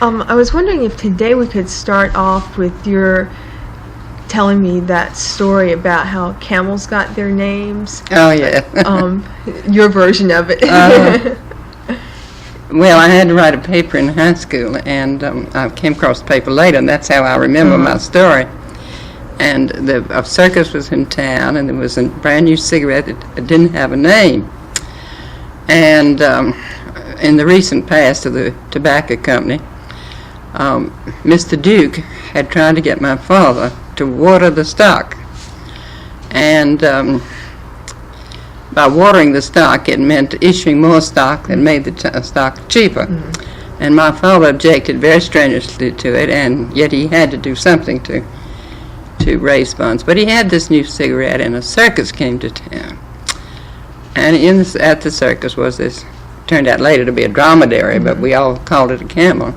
I was wondering if today we could start off with your telling me that story about how camels got their names. Oh, yeah. Your version of it. Well, I had to write a paper in high school, and I came across the paper later, and that's how I remember my story. And a circus was in town, and there was a brand new cigarette that didn't have a name. And in the recent past of the tobacco company, Mr. Duke had tried to get my father to water the stock. And by watering the stock, it meant issuing more stock that made the stock cheaper. And my father objected very strenuously to it, and yet he had to do something to raise funds. But he had this new cigarette, and a circus came to town. And at the circus was this, turned out later to be a dromedary, but we all called it a camel.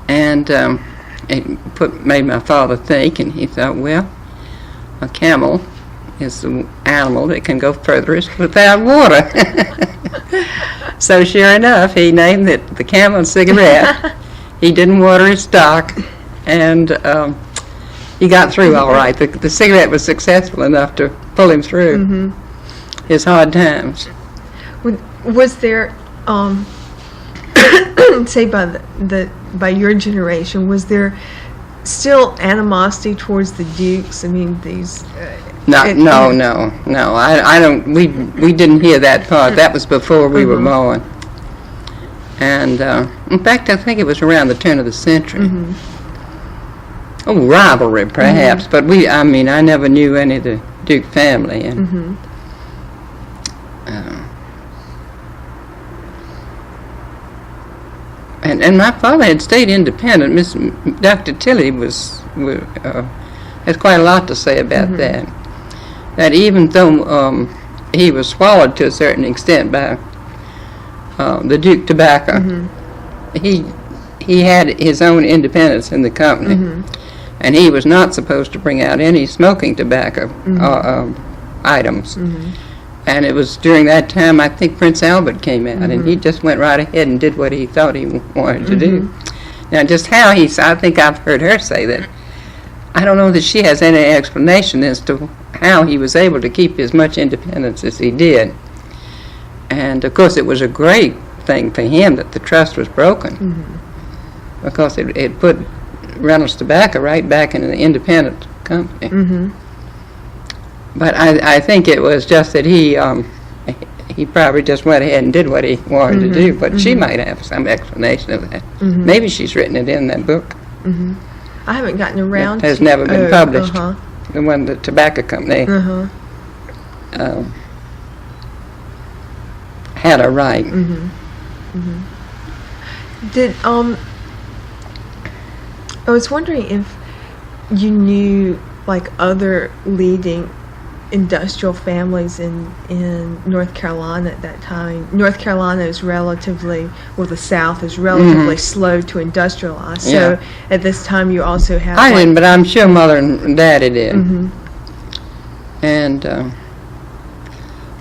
And it made my father think, and he thought, well, a camel is the animal that can go furthest without water. So sure enough, he named it the Camel cigarette. He didn't water his stock, and he got through all right. The cigarette was successful enough to pull him through his hard times. Was there, say by your generation, was there still animosity towards the Dukes? I mean, these. No. I don't. We didn't hear that part. That was before we were born. And in fact, I think it was around the turn of the century. Oh, rivalry, perhaps. But I never knew any of the Duke family, and. And my father had stayed independent. Dr. Tilley has quite a lot to say about that. That even though he was swallowed to a certain extent by the Duke Tobacco, he had his own independence in the company, and he was not supposed to bring out any smoking tobacco items. And it was during that time, I think, Prince Albert came out, and he just went right ahead and did what he thought he wanted to do. Now, just how I think I've heard her say that. I don't know that she has any explanation as to how he was able to keep as much independence as he did. And, of course, it was a great thing for him that the trust was broken, because it put Reynolds Tobacco right back in the independent company. But I think it was just that he probably just went ahead and did what he wanted to do. But she might have some explanation of that. Maybe she's written it in that book. I haven't gotten around. It has never been published. The one the tobacco company had a right. Did I was wondering if you knew like other leading industrial families in North Carolina at that time. North Carolina is relatively, well, the South is relatively slow to industrialize. So at this time you also have. I didn't, but I'm sure Mother and Daddy did. And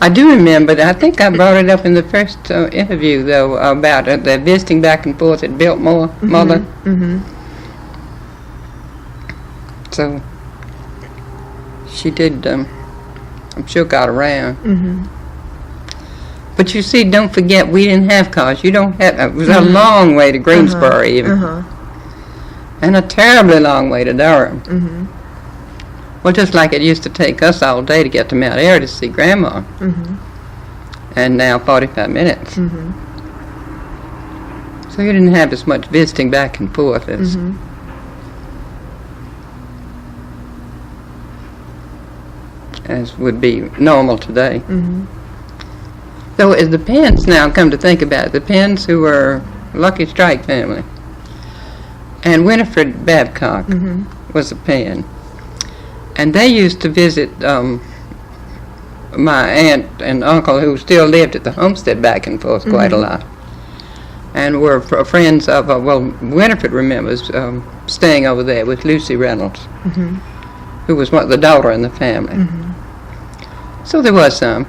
I do remember that. I think I brought it up in the first interview, though, about the visiting back and forth at Biltmore, Mother. So she did. I'm sure got around. But you see, don't forget, we didn't have cars. You don't have. It was a long way to Greensboro, even, and a terribly long way to Durham. Well, just like it used to take us all day to get to Mount Airy to see Grandma, and now 45 minutes. So you didn't have as much visiting back and forth as would be normal today. So as the Penns, now come to think about it, the Penns, who were Lucky Strike family, and Winifred Babcock was a Penn, and they used to visit my aunt and uncle, who still lived at the homestead back and forth quite a lot, and were friends of, Winifred remembers staying over there with Lucy Reynolds, who was the daughter in the family. So there was some.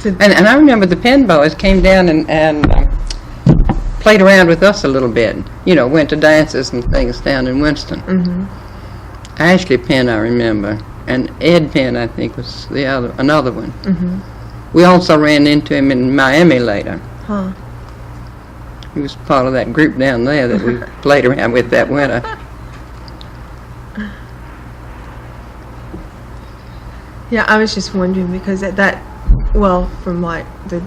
And I remember the Penn boys came down and played around with us a little bit. You know, went to dances and things down in Winston. Ashley Penn, I remember, and Ed Penn, I think, was another one. We also ran into him in Miami later. Huh. He was part of that group down there that we played around with that winter. Yeah, I was just wondering because from like the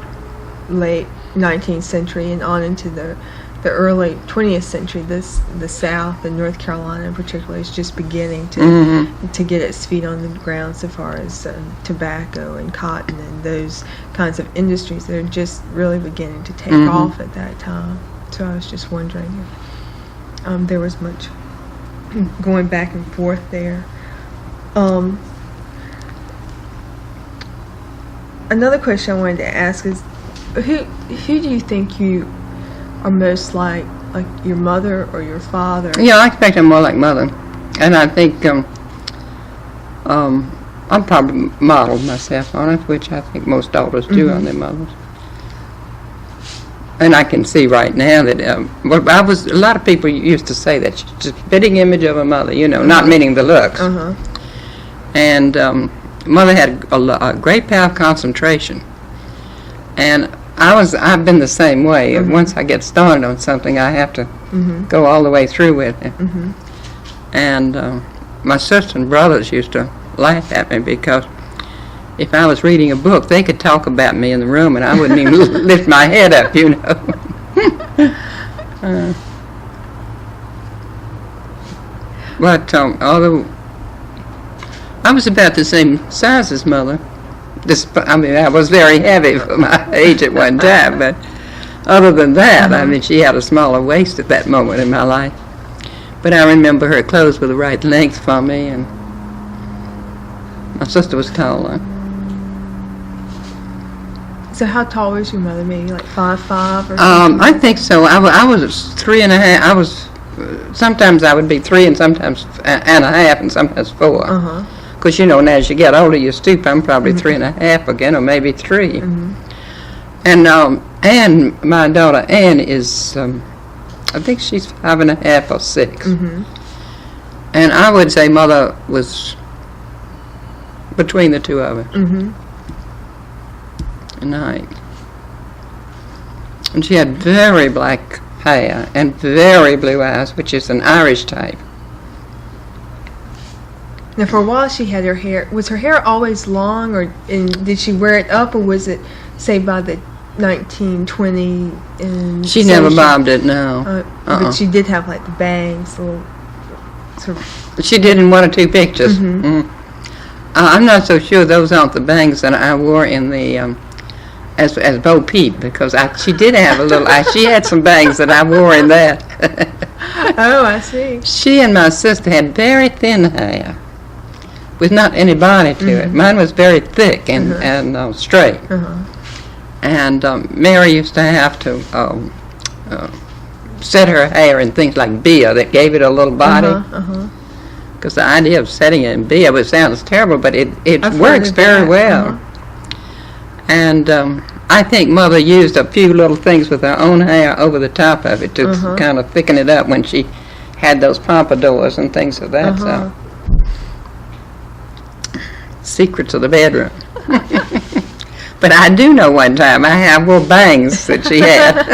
late 19th century and on into the early 20th century, the South and North Carolina in particular is just beginning to get its feet on the ground so far as tobacco and cotton and those kinds of industries that are just really beginning to take off at that time. So I was just wondering if there was much going back and forth there. Another question I wanted to ask is, who do you think you are most like your mother or your father? Yeah, I expect I'm more like mother, and I think I'm probably modeled myself on it, which I think most daughters do on their mothers. And I can see right now that a lot of people used to say that she's just a fitting image of a mother, you know, not meaning the looks. And mother had a great power of concentration, and I've been the same way. Once I get started on something, I have to go all the way through with it. And my sister and brothers used to laugh at me because if I was reading a book, they could talk about me in the room, and I wouldn't even lift my head up, you know. But although I was about the same size as mother, I was very heavy for my age at one time, but other than that, I mean, she had a smaller waist at that moment in my life. But I remember her clothes were the right length for me, and my sister was taller. So how tall was your mother? Maybe like 5'5" or something? I think so. I was 3.5. Sometimes I would be 3 and sometimes and a half and sometimes 4. Because, you know, now as you get older, you stoop. I'm probably 3.5 again, or maybe 3. And Anne, my daughter Anne, is, I think she's 5.5 or 6. And I would say mother was between the two of us. And she had very black hair and very blue eyes, which is an Irish type. Now, for a while, she had her hair. Was her hair always long, and did she wear it up, or was it, say, by the 1920? And she never bobbed it, no. But she did have like the bangs, little. Sort of. She did in 1 or 2 pictures. I'm not so sure those aren't the bangs that I wore in the as Bo Peep, because she did have a little. She had some bangs that I wore in that. Oh, I see. She and my sister had very thin hair, with not any body to it. Mine was very thick and straight. And Mary used to have to set her hair in things like Bia that gave it a little body. Because the idea of setting it in Bia, it sounds terrible, but it works very well. And I think Mother used a few little things with her own hair over the top of it to kind of thicken it up when she had those pompadours and things of that sort. Secrets of the bedroom. But I do know one time I wore bangs that she had.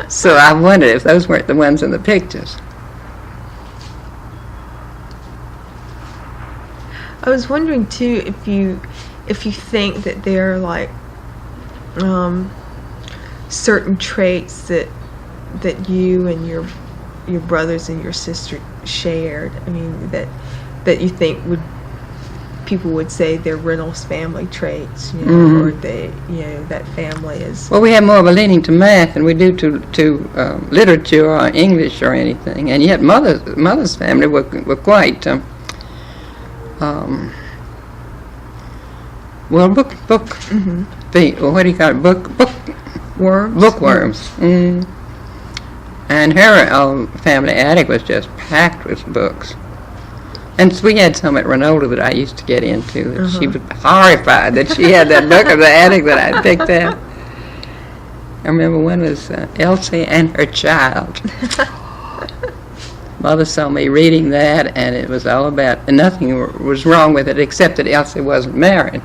So I wondered if those weren't the ones in the pictures. I was wondering too if you think that there are like certain traits that you and your brothers and your sister shared. I mean that you think people would say they're Reynolds family traits, you know, or that family is. Well, we have more of a leaning to math than we do to literature or English or anything, and yet mother's family were quite. Well, book. What do you call it? Bookworms. Bookworms. And her family attic was just packed with books. And so we had some at Reynolda that I used to get into. That she was horrified that she had that book in the attic that I picked out. I remember one was Elsie and Her Child. Mother saw me reading that, and it was all about, and nothing was wrong with it except that Elsie wasn't married.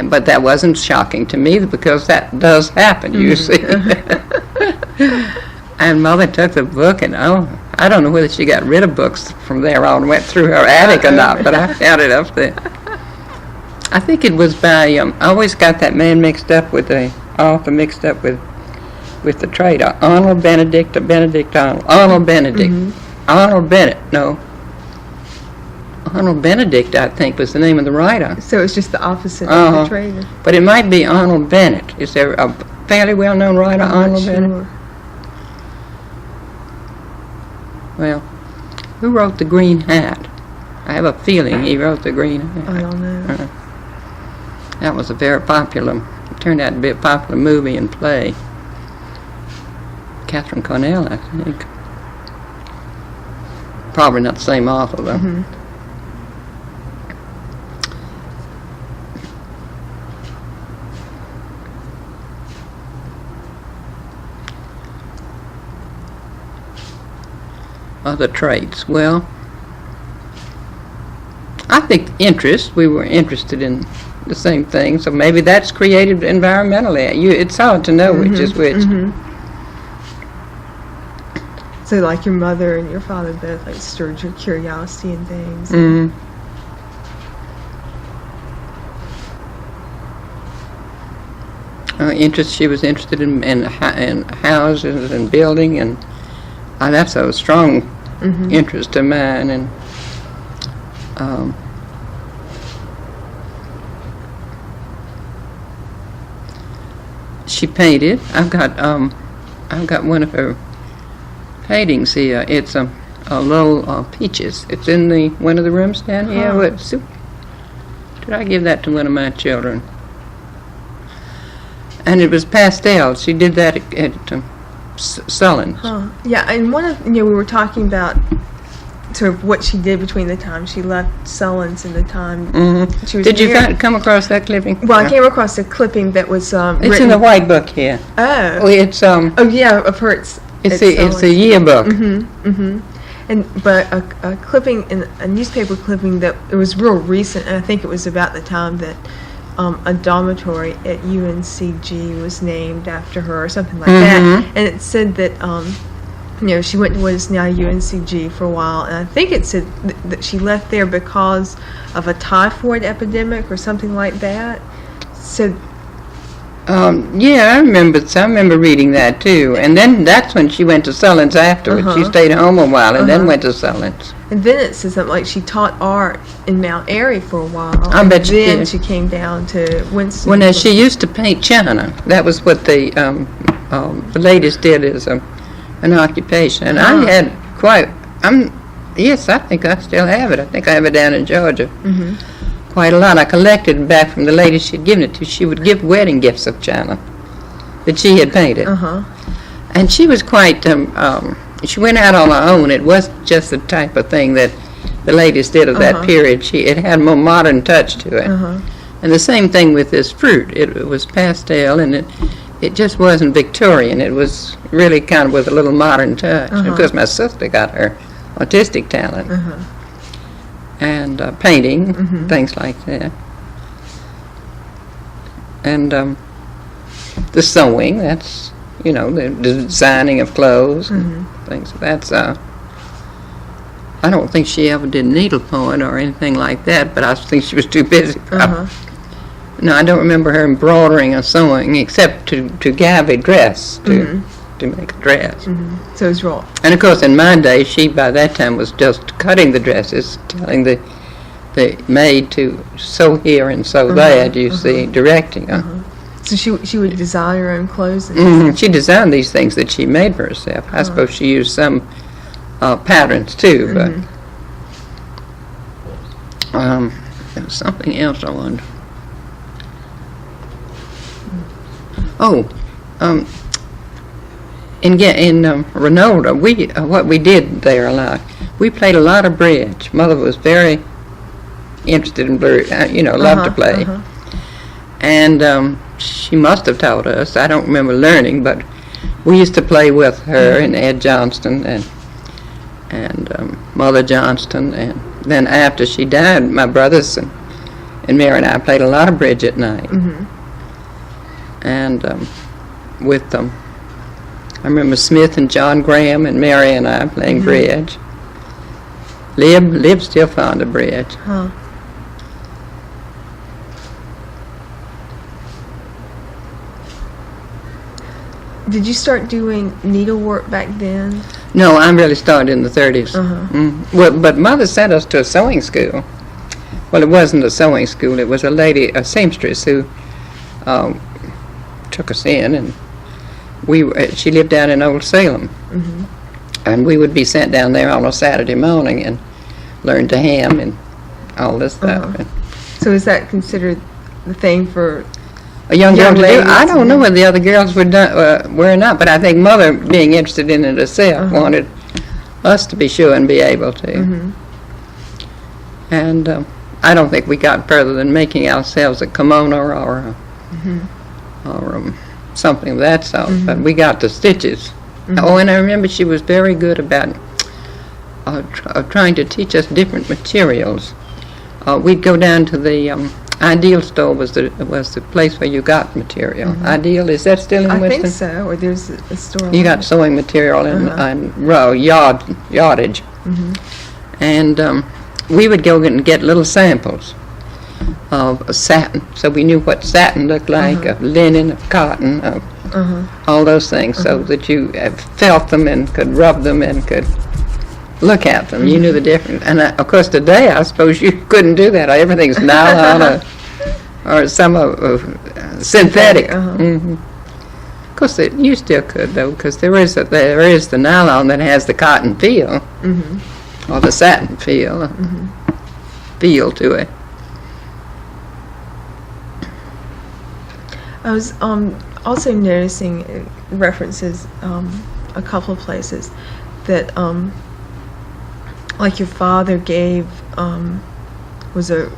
But that wasn't shocking to me because that does happen, you see. And Mother took the book, and I don't know whether she got rid of books from there on, went through her attic or not, but I found it up there. I think it was by, I always got that man mixed up with the author mixed up with the trader, Arnold Benedict or Benedict Arnold. Arnold Benedict. Arnold Bennett, no. Arnold Benedict, I think, was the name of the writer. So it's just the opposite of the trader. But it might be Arnold Bennett. Is there a fairly well-known writer, Arnold Bennett? Well, who wrote The Green Hat? I have a feeling he wrote The Green Hat. I don't know. That was a very popular, turned out to be a popular movie and play. Catherine Cornell, I think. Probably not the same author, though. Other traits. Well, I think interest. We were interested in the same thing, so maybe that's created environmentally. It's hard to know which is which. So, like your mother and your father both like stirred your curiosity and things. She was interested in houses and building, and that's a strong interest of mine. And she painted. I've got one of her paintings here. It's a little peaches. It's in one of the rooms down here. Did I give that to one of my children? And it was pastel. She did that at Sullins. Yeah, and one of we were talking about sort of what she did between the time she left Sullins and the time she was. Did you come across that clipping? Well, I came across a clipping that was It's written in the white book here. Oh. It's Oh yeah, of her. It's a yearbook. But a clipping in a newspaper clipping that it was real recent, and I think it was about the time that a dormitory at UNCG was named after her or something like that. And it said that she went to what is now UNCG for a while, and I think it said that she left there because of a typhoid epidemic or something like that. So. Yeah, I remember reading that too. And then that's when she went to Sullins afterwards. She stayed home a while and then went to Sullins. And then it says something like she taught art in Mount Airy for a while. I bet she did. Then she came down to Winston. Well, now, she used to paint china. That was what the ladies did as an occupation. And I had yes, I think I still have it. I think I have it down in Georgia. Quite a lot. I collected it back from the lady she'd given it to. She would give wedding gifts of china that she had painted. And she was quite, she went out on her own. It wasn't just the type of thing that the ladies did of that period. It had a more modern touch to it. And the same thing with this fruit. It was pastel, and it just wasn't Victorian. It was really kind of with a little modern touch. Of course, my sister got her artistic talent. And painting, things like that. And the sewing, that's, the designing of clothes and things. That's, I don't think she ever did needlepoint or anything like that, but I think she was too busy. No, I don't remember her embroidering or sewing except to gave a dress, to make a dress. So it was raw. And of course, in my day, she by that time was just cutting the dresses, telling the maid to sew here and sew that. You see, directing. So she would design her own clothes. She designed these things that she made for herself. I suppose she used some patterns too, but there was something else I wonder. In Reynolda, what we did there a lot, we played a lot of bridge. Mother was very interested in bridge, loved to play. And she must have taught us. I don't remember learning, but we used to play with her and Ed Johnston and Mother Johnston. And then after she died, my brothers and Mary and I played a lot of bridge at night. And with them. I remember Smith and John Graham and Mary and I playing bridge. Lib's still fond of bridge. Huh. Did you start doing needlework back then? No, I really started in the 30s. Well, but Mother sent us to a sewing school. Well, it wasn't a sewing school. It was a seamstress who took us in, and she lived down in Old Salem. And we would be sent down there on a Saturday morning and learn to hem and all this stuff. So is that considered the thing for a young girl to do? ladies? I don't know whether the other girls were or not, but I think Mother, being interested in it herself, wanted us to be sure and be able to. And I don't think we got further than making ourselves a kimono or something of that sort, but we got the stitches. Oh, and I remember she was very good about trying to teach us different materials. We'd go down to the Ideal store was the place where you got material. Ideal, is that still in Winston? I think so, or there's a store. You got sewing material and yardage. And we would go and get little samples of satin, so we knew what satin looked like, of linen, of cotton, of all those things, so that you felt them and could rub them and could look at them. You knew the difference. And of course today I suppose you couldn't do that. Everything's nylon or some synthetic. Of course you still could, though, because there is the nylon that has the cotton feel, or the satin feel to it. I was also noticing references a couple of places that like your father was a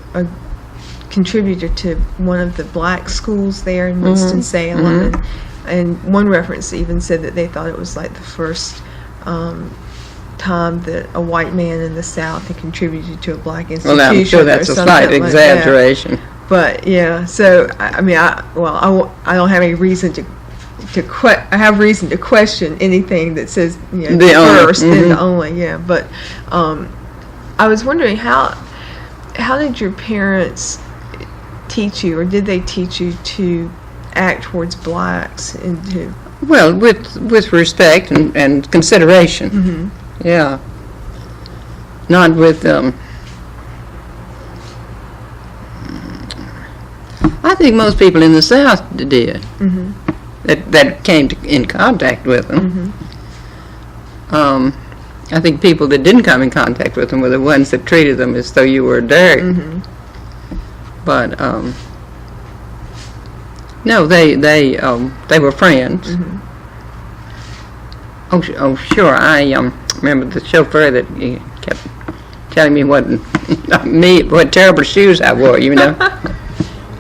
contributor to one of the black schools there in Winston-Salem, and one reference even said that they thought it was like the first time that a white man in the South had contributed to a black institution. Well, I'm sure that's a slight exaggeration. But yeah, so I mean, I don't have any reason I have reason to question anything that says the first and the only. Yeah, but I was wondering how did your parents teach you, or did they teach you to act towards blacks and to? Well, with respect and consideration. Yeah. Not with I think most people in the South did. That came in contact with them. I think people that didn't come in contact with them were the ones that treated them as though you were dirt. But no, they were friends. Oh, sure. I remember the chauffeur that he kept telling me what terrible shoes I wore,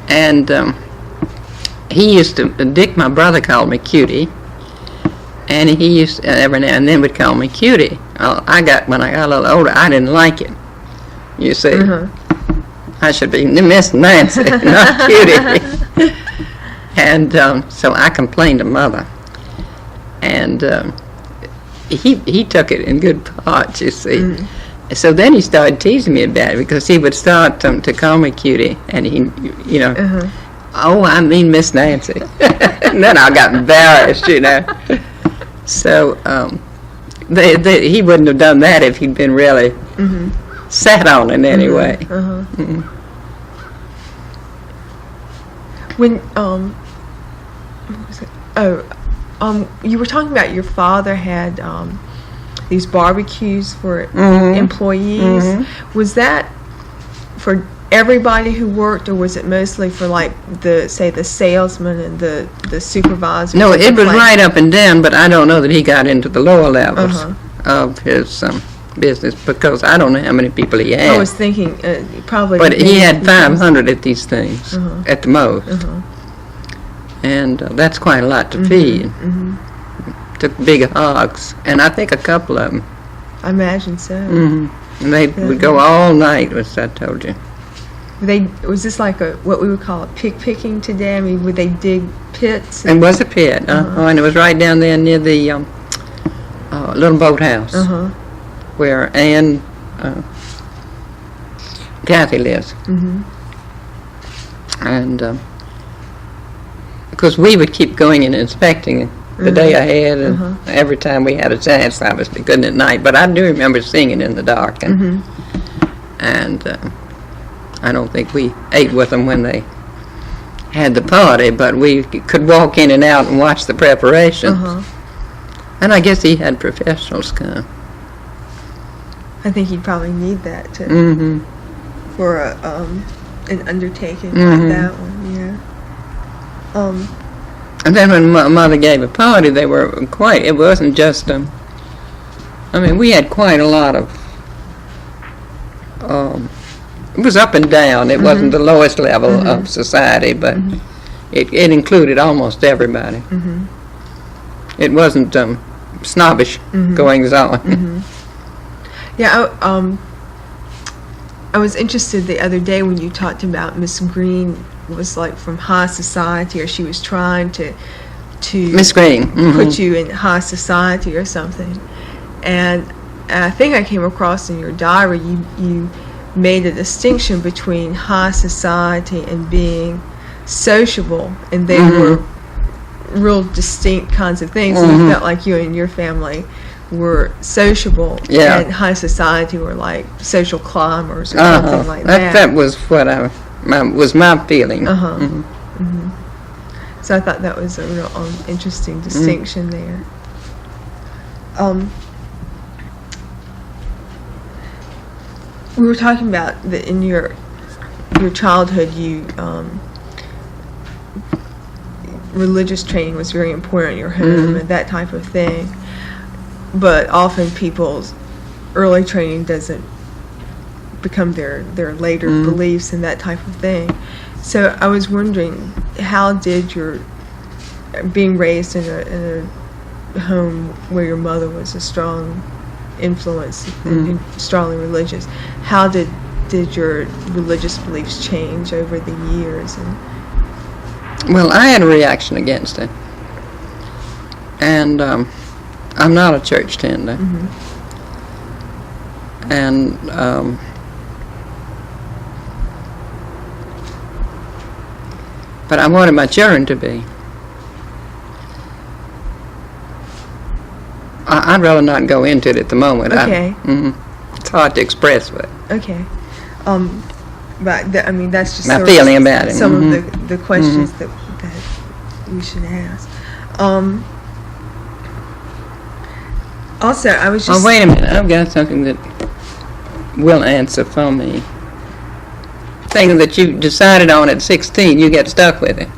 and he used to. Dick, my brother, called me Cutie, and he used to, every now and then would call me Cutie. When I got a little older, I didn't like it. You see, I should be Miss Nancy, not Cutie. And so I complained to Mother, and he took it in good parts. You see. So then he started teasing me about it, because he would start to call me Cutie, and he, oh, I mean Miss Nancy. And then I got embarrassed, So he wouldn't have done that if he'd been really sat on in any way. When what was it? You were talking about your father had these barbecues for employees. Was that for everybody who worked, or was it mostly for like the salesman and the supervisor? No, it was right up and down, but I don't know that he got into the lower levels of his business, because I don't know how many people he had. I was thinking probably. But he had 500 at these things at the most. and that's quite a lot to feed. Took big hogs, and I think a couple of them. I imagine so. And they would go all night, as I told you. Was this like what we would call a pig picking today? I mean, would they dig pits? It was a pit, and it was right down there near the little boathouse where Ann, Kathy lives. And because we would keep going and inspecting the day ahead, and every time we had a chance, obviously couldn't at night. But I do remember singing in the dark, and I don't think we ate with them when they had the party, but we could walk in and out and watch the preparations. And I guess he had professionals come. I think he'd probably need that to for an undertaking like that one. Yeah. And then when Mother gave a party, they were quite. It wasn't just. I mean, we had quite a lot of. It was up and down. It wasn't the lowest level of society, but it included almost everybody. It wasn't snobbish goings on. Yeah, I was interested the other day when you talked about Miss Green was like from high society, or she was trying to Miss Green put you in high society or something. And I think I came across in your diary you made a distinction between high society and being sociable, and they were real distinct kinds of things. And you felt like you and your family were sociable, and high society were like social climbers or something like that. That was what was my feeling. So I thought that was a real interesting distinction there. We were talking about that in your childhood, you religious training was very important in your home and that type of thing. But often people's early training doesn't become their later beliefs and that type of thing. So I was wondering, how did your being raised in a home where your mother was a strong influence and strongly religious, how did your religious beliefs change over the years? Well, I had a reaction against it, and I'm not a church tender, and but I wanted my children to be. I'd rather not go into it at the moment. Okay. It's hard to express, but. Okay. But I mean, that's just my feeling about it. Some of the questions that we should ask. Also, I was just. Oh, wait a minute! I've got something that will answer for me. Thing that you decided on at 16, you get stuck with it.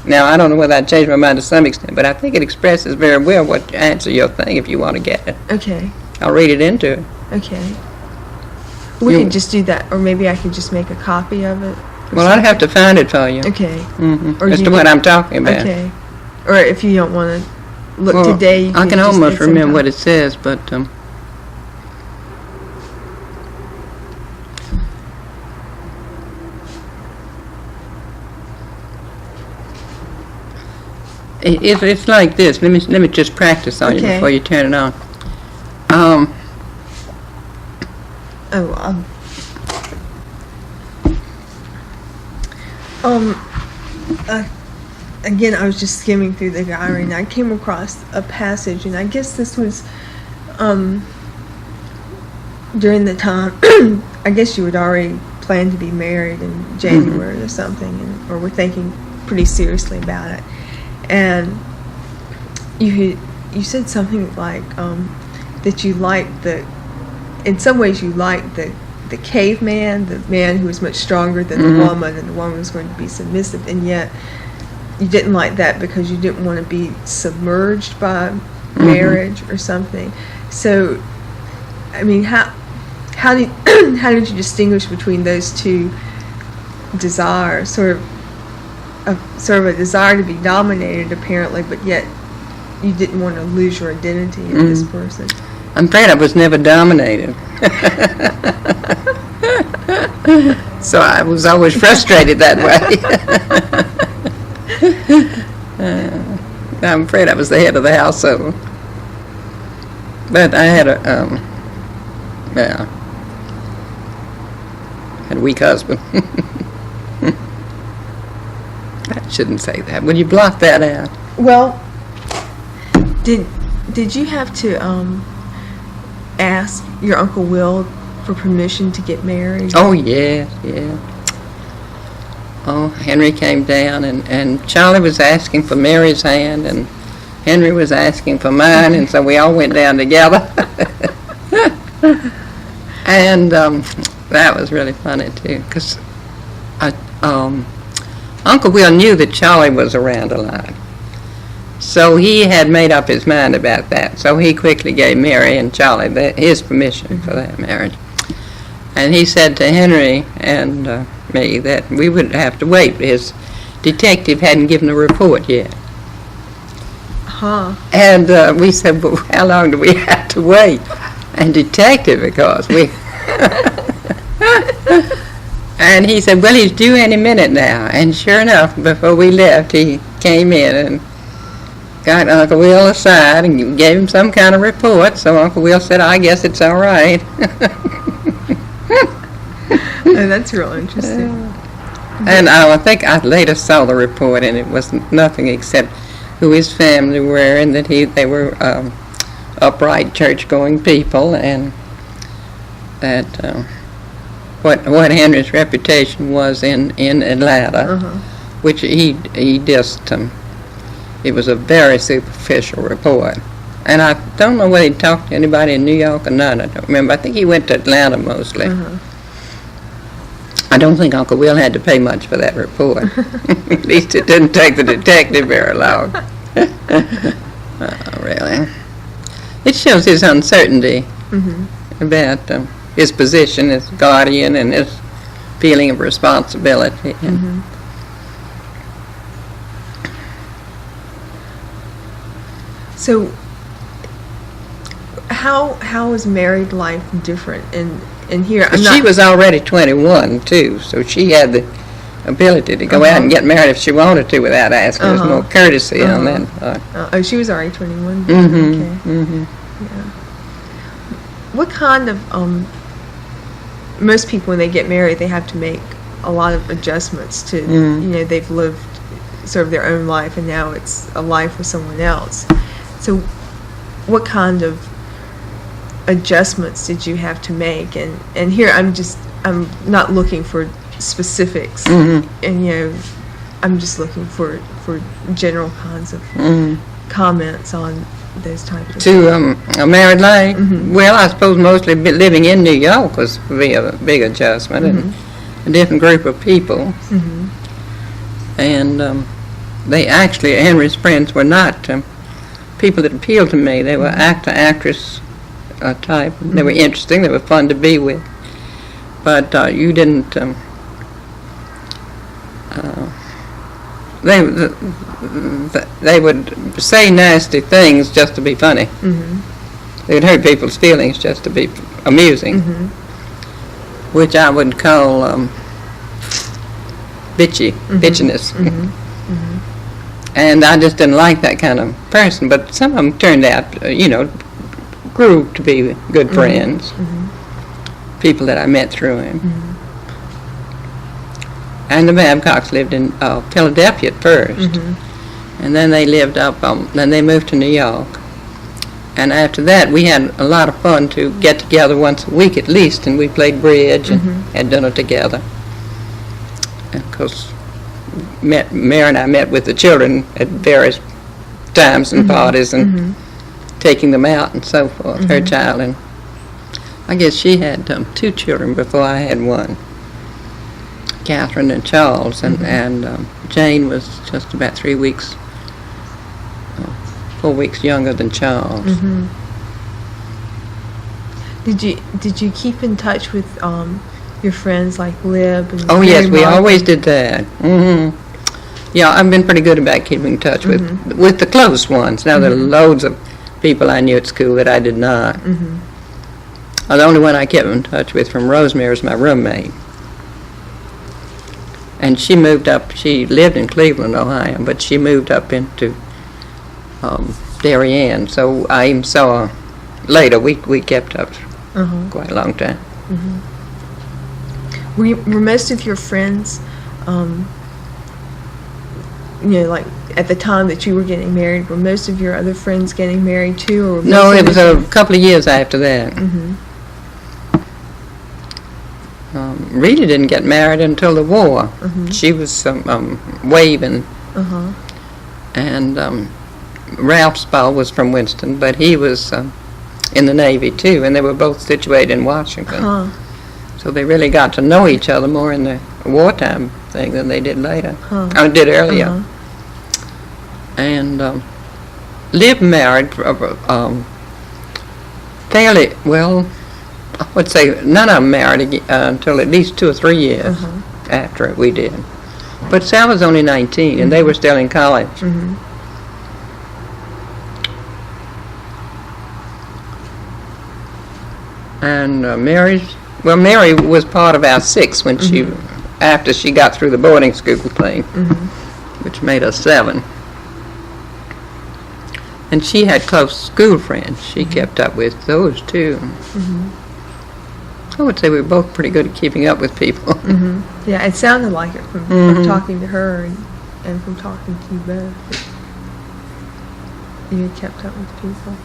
Now, I don't know whether I'd change my mind to some extent, but I think it expresses very well what answer your thing if you want to get it. Okay. I'll read it into it. Okay. We could just do that, or maybe I could just make a copy of it. Well, I'd have to find it for you. Okay. As to what I'm talking about. Okay. Or if you don't want to look today, you I can just almost get some remember what it says, but it's like this. Let me just practice on you before you turn it on. Again, I was just skimming through the diary, and I came across a passage, and I guess this was during the time. I guess you had already planned to be married in January or something, or were thinking pretty seriously about it. And you said something like that you liked in some ways you liked the caveman, the man who was much stronger than the woman, and the woman was going to be submissive, and yet you didn't like that because you didn't want to be submerged by marriage or something. So, I mean, how did you distinguish between those two desires? Sort of, sort of a desire to be dominated, apparently, but yet you didn't want to lose your identity in this person. I'm afraid I was never dominated. So I was always frustrated that way. I'm afraid I was the head of the household. But I had had a weak husband. I shouldn't say that. Would you block that out? Well, did you have to ask your Uncle Will for permission to get married? Oh, yeah. Oh, Henry came down, and Charlie was asking for Mary's hand, and Henry was asking for mine, and so we all went down together. And that was really funny, too, because Uncle Will knew that Charlie was around a lot. So he had made up his mind about that. So he quickly gave Mary and Charlie his permission for that marriage. And he said to Henry and me that we would have to wait. His detective hadn't given a report yet. Huh. And we said, well, how long do we have to wait? And detective, of course, we... And he said, well, he's due any minute now. And sure enough, before we left, he came in and got Uncle Will aside and gave him some kind of report. So Uncle Will said, I guess it's all right. Oh, that's real interesting. And I think I later saw the report, and it was nothing except who his family were, and that they were upright church-going people, and that what Henry's reputation was in Atlanta, which he just it was a very superficial report. And I don't know whether he talked to anybody in New York or not. I don't remember. I think he went to Atlanta mostly. I don't think Uncle Will had to pay much for that report. At least it didn't take the detective very long. Really. It shows his uncertainty about his position as guardian and his feeling of responsibility. So how is married life different in here? She was already 21 too, so she had the ability to go out and get married if she wanted to without asking. There's more courtesy on that part. Oh, she was already 21. Yeah. What kind of most people when they get married, they have to make a lot of adjustments to they've lived sort of their own life, and now it's a life with someone else. So what kind of adjustments did you have to make? And here I'm not looking for specifics, and I'm just looking for general kinds of comments on those types of things. A married life? Well, I suppose mostly living in New York was be a big adjustment, and a different group of people. And they actually, Henry's friends were not people that appealed to me. They were actress type. They were interesting. They were fun to be with. But you didn't. They would say nasty things just to be funny. They would hurt people's feelings just to be amusing, which I would call bitchiness. And I just didn't like that kind of person. But some of them turned out, grew to be good friends. People that I met through him. And the Babcocks lived in Philadelphia at first, and then they lived up. Then they moved to New York, and after that we had a lot of fun to get together once a week at least, and we played bridge and had dinner together. And of course, Mary and I met with the children at various times and parties, and taking them out and so forth. Her child, and I guess she had 2 children before I had one. Katharine and Charles, and Jane was just about 4 weeks younger than Charles. Did you keep in touch with your friends like Lib? And oh yes, we Mark? always did that. Yeah, I've been pretty good about keeping in touch with the close ones. Now, there are loads of people I knew at school that I did not. The only one I kept in touch with from Rosemary was my roommate. And she moved up, she lived in Cleveland, Ohio, but she moved up into Darien. So I even saw her later. We kept up quite a long time. Were most of your friends, like at the time that you were getting married, were most of your other friends getting married too? Or No, it was a couple of years after that. Rita didn't get married until the war. She was waving. And Ralph Spall was from Winston, but he was in the Navy too, and they were both situated in Washington. So they really got to know each other more in the wartime thing than they did later. I did earlier. And lived married fairly well. I would say none of them married until at least 2 or 3 years after we did. But Sal was only 19, and they were still in college. And Mary was part of our 6 when after she got through the boarding school thing, which made us 7. And she had close school friends she kept up with, those too. I would say we were both pretty good at keeping up with people. Yeah, it sounded like it from talking to her and from talking to you both. You kept up with people.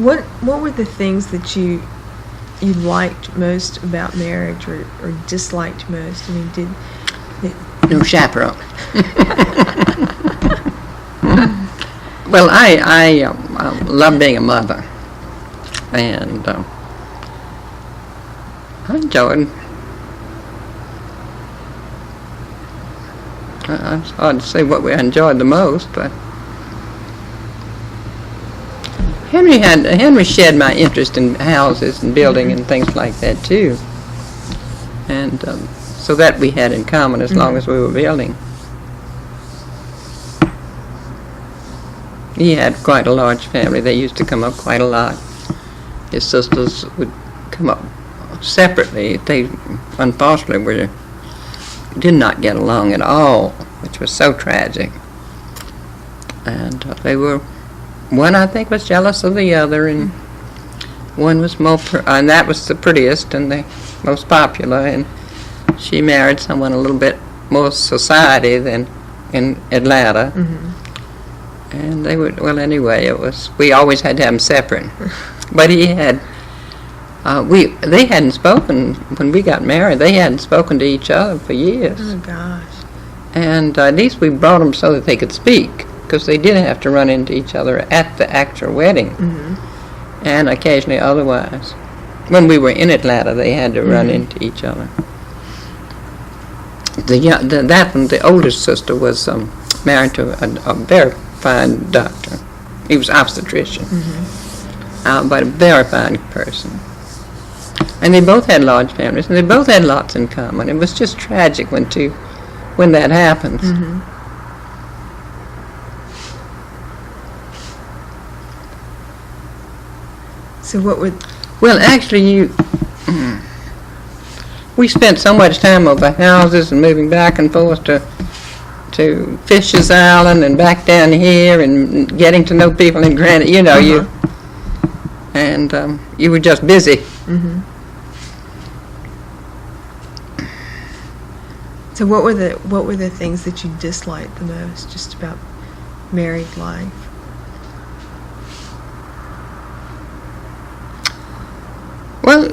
What were the things that you liked most about marriage, or disliked most? I mean, no chaperone. Well, I love being a mother, and I enjoyed. It's hard to say what we enjoyed the most, but Henry shared my interest in houses and building and things like that too, and so that we had in common as long as we were building. He had quite a large family. They used to come up quite a lot. His sisters would come up separately. They unfortunately did not get along at all, which was so tragic. And they were, one I think was jealous of the other, and one was and that was the prettiest and the most popular, and she married someone a little bit more society than in Atlanta. And they would, well, anyway, we always had to have them separate. But he had, they hadn't spoken, when we got married, they hadn't spoken to each other for years. Oh, gosh. And at least we brought them so that they could speak, because they did have to run into each other at the actual wedding, and occasionally otherwise. When we were in Atlanta, they had to run into each other. The oldest sister was married to a very fine doctor. He was obstetrician, but a very fine person. And they both had large families, and they both had lots in common. It was just tragic when that happens. So what would... Well, actually, we spent so much time over houses and moving back and forth to Fisher's Island and back down here and getting to know people in Granite, you were just busy. So what were the things that you disliked the most just about married life? Well,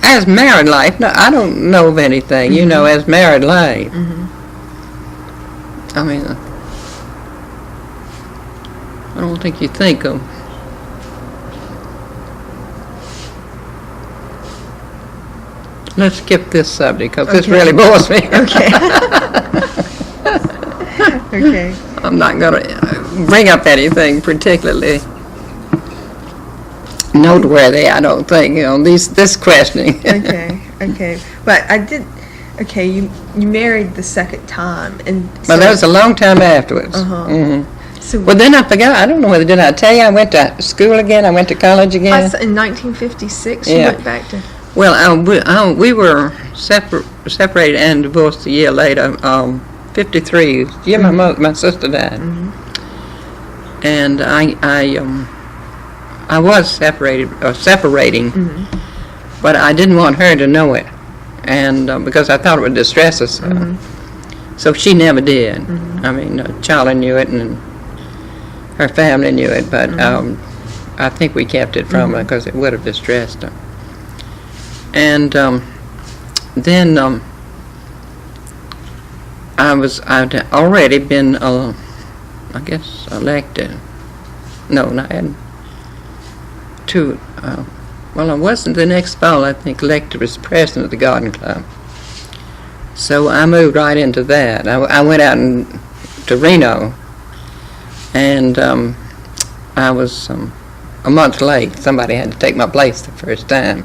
as married life, no, I don't know of anything, as married life. I mean, I don't think you think of. Let's skip this subject, because this really bores me. Okay. Okay. I'm not going to bring up anything particularly noteworthy, I don't think, this questioning. Okay. But I did. Okay, you married the second time, and so, Well, that was a long time afterwards. So Well, then I forgot. I don't know whether did I tell you I went to school again. I went to college again. in 1956 you Yeah. went back to. Well, we were separated and divorced a year later. 53. The year my sister died, and I was separating, but I didn't want her to know it, and because I thought it would distress us. So she never did. I mean, Charlie knew it, and her family knew it, but I think we kept it from her because it would have distressed her. And then I'd already been, I guess, elected. No, I hadn't. Well, I wasn't the next fall, I think, elected as president of the Garden Club. So I moved right into that. I went out to Reno, and I was a month late. Somebody had to take my place the first time.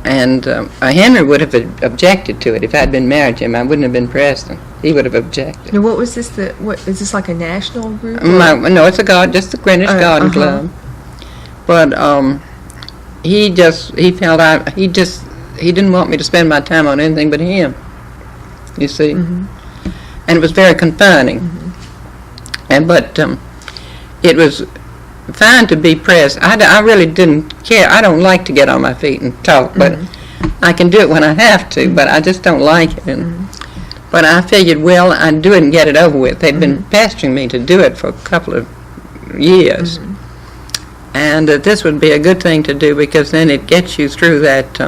And Henry would have objected to it. If I'd been married to him, I wouldn't have been president. He would have objected. Now, what was this? What is this, like a national group? No, it's just the Greenwich Garden Club. But he felt he didn't want me to spend my time on anything but him. You see, and it was very confining. But it was fine to be pressed. I really didn't care. I don't like to get on my feet and talk, but I can do it when I have to, but I just don't like it. But I figured, well, I'd do it and get it over with. They'd been pestering me to do it for a couple of years. And this would be a good thing to do because then it gets you through that,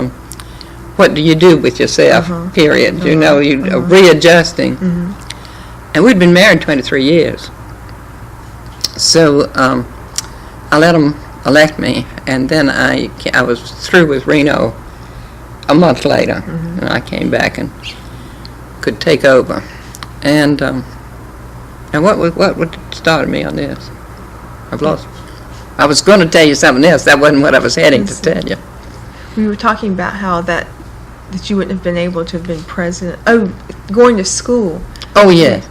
what do you do with yourself, period. You're readjusting. And we'd been married 23 years. So I let them elect me, and then I was through with Reno a month later, and I came back and could take over. And what started me on this? I've lost. I was going to tell you something else. That wasn't what I was heading to tell you. We were talking about how that you wouldn't have been able to have been president. Oh, going to school. Oh, yes.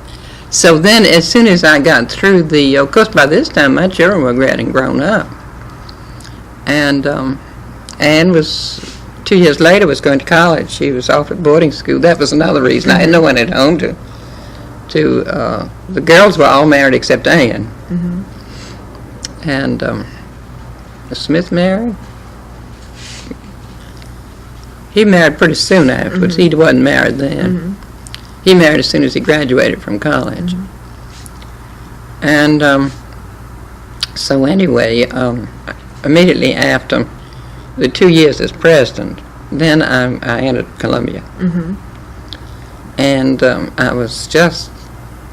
So then as soon as I got through of course by this time my children were getting grown up. And Anne was, 2 years later, was going to college. She was off at boarding school. That was another reason. I had no one at home to the girls were all married except Anne. And Smith married. He married pretty soon afterwards. He wasn't married then. He married as soon as he graduated from college. And so anyway, immediately after the 2 years as president, then I entered Columbia. And I was just,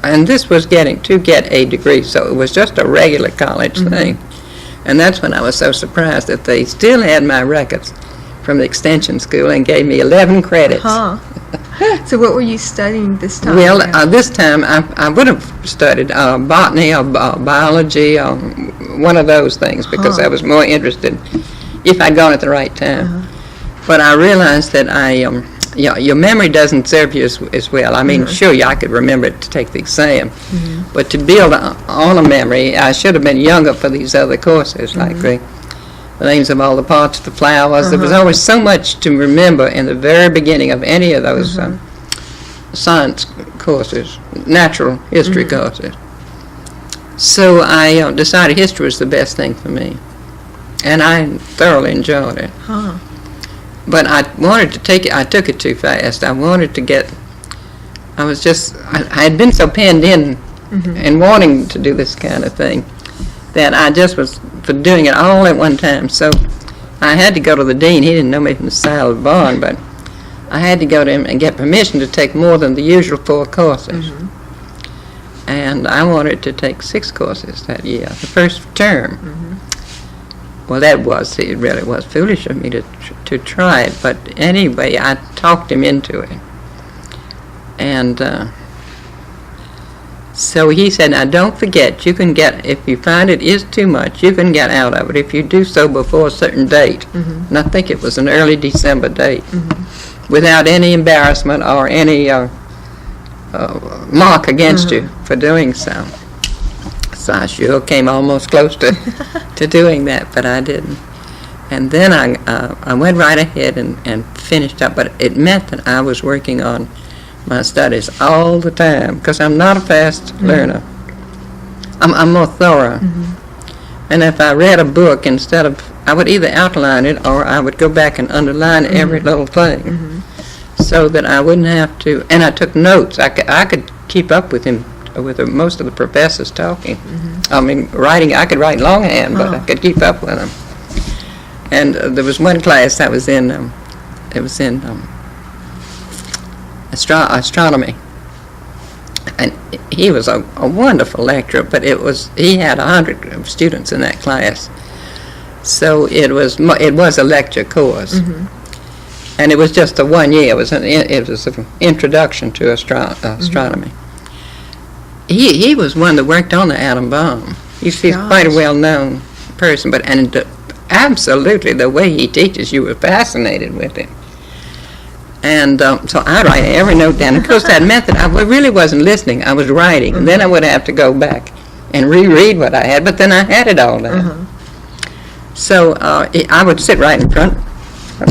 and this was to get a degree, so it was just a regular college thing. And that's when I was so surprised that they still had my records from the extension school and gave me 11 credits. So what were you studying this time? Well, this time I would have studied botany or biology or one of those things because I was more interested if I'd gone at the right time. But I realized that your memory doesn't serve you as well. I mean, sure, I could remember it to take the exam, but to build on a memory, I should have been younger for these other courses, like the names of all the parts of the flowers. There was always so much to remember in the very beginning of any of those science courses, natural history courses. So I decided history was the best thing for me, and I thoroughly enjoyed it. But I wanted to take it, I took it too fast. I wanted to get, I had been so penned in and wanting to do this kind of thing that I just was for doing it all at one time. So I had to go to the dean. He didn't know me from the side of the barn, but I had to go to him and get permission to take more than the usual 4 courses. And I wanted to take 6 courses that year, the first term. Well, it really was foolish of me to try it, but anyway, I talked him into it. And So he said, now don't forget, you can get, if you find it is too much, you can get out of it if you do so before a certain date. And I think it was an early December date, without any embarrassment or any mark against you for doing so. So I sure came almost close to doing that, but I didn't. And then I went right ahead and finished up, but it meant that I was working on my studies all the time, because I'm not a fast learner. I'm more thorough. And if I read a book, I would either outline it or I would go back and underline every little thing, so that I wouldn't have to. And I took notes. I could keep up with him, with most of the professors talking. I mean, writing. I could write longhand, but I could keep up with them. And there was one class I was in. It was in astronomy, and he was a wonderful lecturer. But he had 100 students in that class, so it was a lecture course, and it was just a 1 year. It was an introduction to astronomy. He was one that worked on the atom bomb. He's quite a well-known person, and absolutely the way he teaches, you were fascinated with him. And so I write every note down. Of course, that meant that I really wasn't listening. I was writing, and then I would have to go back and reread what I had, but then I had it all down. So I would sit right in front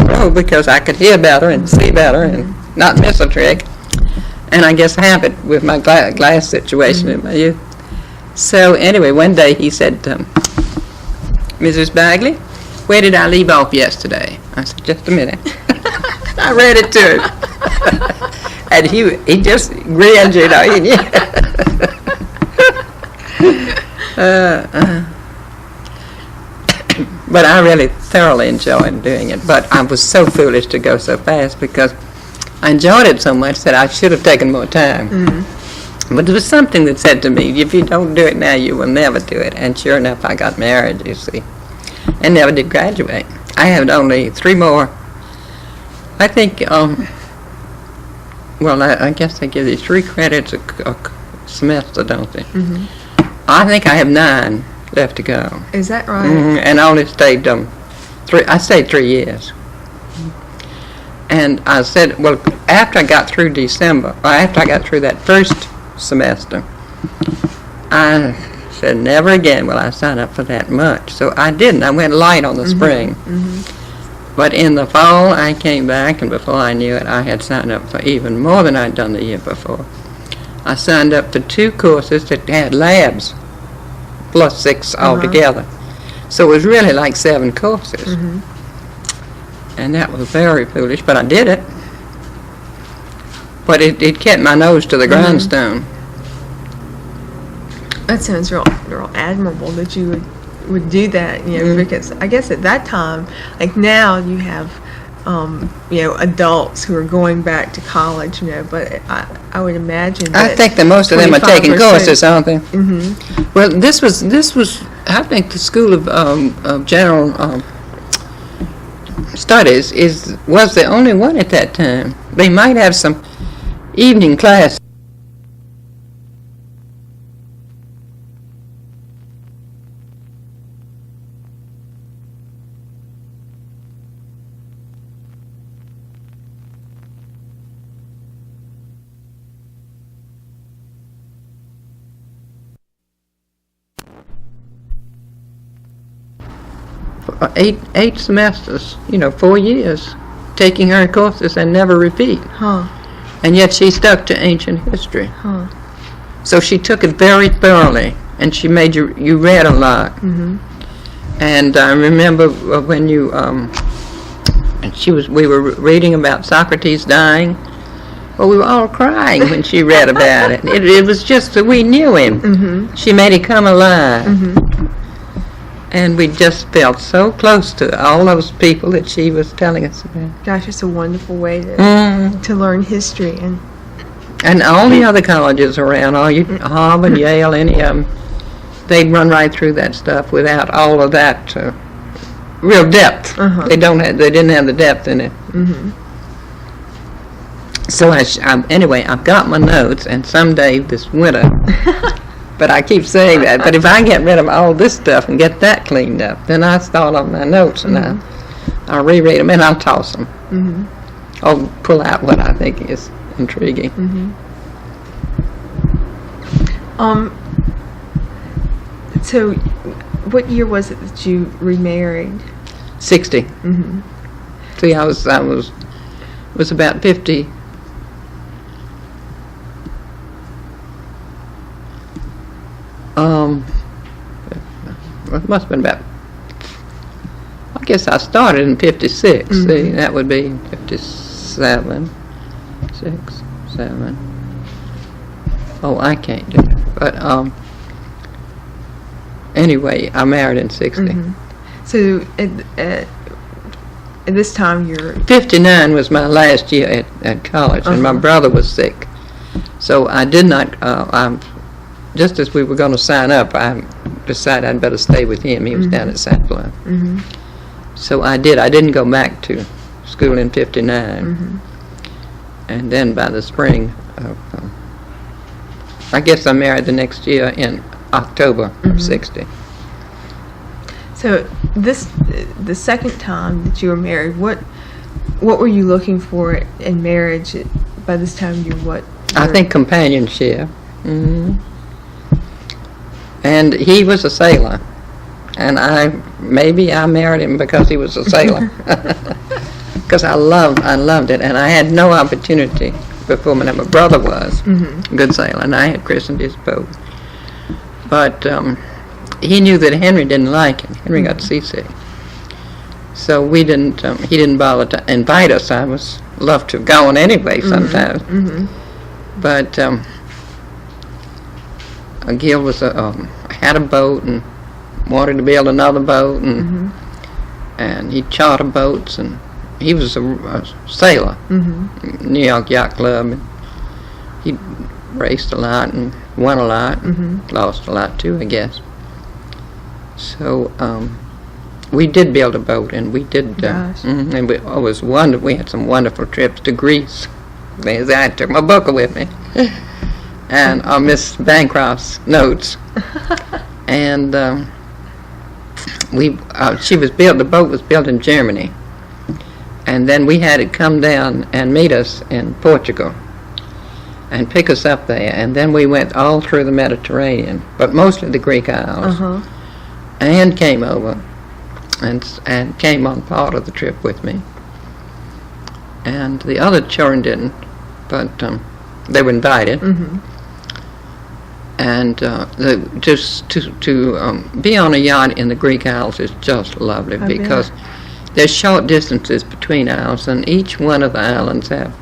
row, because I could hear better and see better and not miss a trick. And I guess have it with my glass situation in my youth. So anyway, one day he said, Mrs. Bagley, where did I leave off yesterday? I said, just a minute. I read it to him. And he just grinned, you know. But I really thoroughly enjoyed doing it. But I was so foolish to go so fast, because I enjoyed it so much that I should have taken more time. But there was something that said to me, if you don't do it now, you will never do it. And sure enough, I got married, you see, and never did graduate. I had only 3 more. I think, well, I guess they give you 3 credits a semester, don't they? I think I have 9 left to go. Is that right? And I only stayed I stayed 3 years. And I said, well, after I got through after I got through that first semester, I said, never again will I sign up for that much. So I didn't. I went light on the spring. But in the fall, I came back, and before I knew it, I had signed up for even more than I'd done the year before. I signed up to 2 courses that had labs, plus 6 altogether. So it was really like 7 courses. And that was very foolish, but I did it. But it kept my nose to the grindstone. That sounds real admirable that you would do that, you know, because I guess at that time, like now you have, you know, adults who are going back to college, you know, but I would imagine that I think that most of them are taking courses, aren't they? Well, this was I think the School of General Studies was the only one at that time. They might have some evening class. Eight semesters, you know, 4 years, taking her courses and never repeat. And yet she stuck to ancient history. So she took it very thoroughly, and she made you read a lot. And I remember when we were reading about Socrates dying. Well, we were all crying when she read about it. It was just that we knew him. She made it come alive. And we just felt so close to all those people that she was telling us about. Gosh, it's a wonderful way to learn history. And all the other colleges around, Harvard, Yale, any of them, they'd run right through that stuff without all of that real depth. They didn't have the depth in it. So anyway, I've got my notes, and someday this winter, but I keep saying that, but if I get rid of all this stuff and get that cleaned up, then I start on my notes, and I'll reread them, and I'll toss them. I'll pull out what I think is intriguing. So what year was it that you remarried? 60. See, I was about 50. It must have been about, I guess I started in 56. See, that would be 57, 6, 7. Oh, I can't do it. But anyway, I married in 60. So at this time you're 59 was my last year at college, and my brother was sick. So I did not, just as we were going to sign up, I decided I'd better stay with him. He was down at St. Bluff. So I did. I didn't go back to school in 59. And then by the spring, I guess I married the next year in October of 60. So the second time that you were married, what were you looking for in marriage? By this time, I think companionship. And he was a sailor, and maybe I married him because he was a sailor, because I loved it, and I had no opportunity before my brother was a good sailor, and I had christened his boat. But he knew that Henry didn't like him. Henry got seasick, so we didn't. He didn't bother to invite us. I was loved to have gone anyway sometimes, but Gil was had a boat and wanted to build another boat, and he chartered boats, and he was a sailor, New York Yacht Club, and he raced a lot and won a lot, lost a lot too, I guess. So we did build a boat, and we did, and it was wonderful. We had some wonderful trips to Greece. I took my book with me, and Miss Bancroft's notes, and the boat was built in Germany, and then we had it come down and meet us in Portugal and pick us up there, and then we went all through the Mediterranean, but mostly the Greek Isles, and came over and came on part of the trip with me, and the other children didn't, but they were invited. And just to be on a yacht in the Greek Isles is just lovely, because there's short distances between isles, and each one of the islands have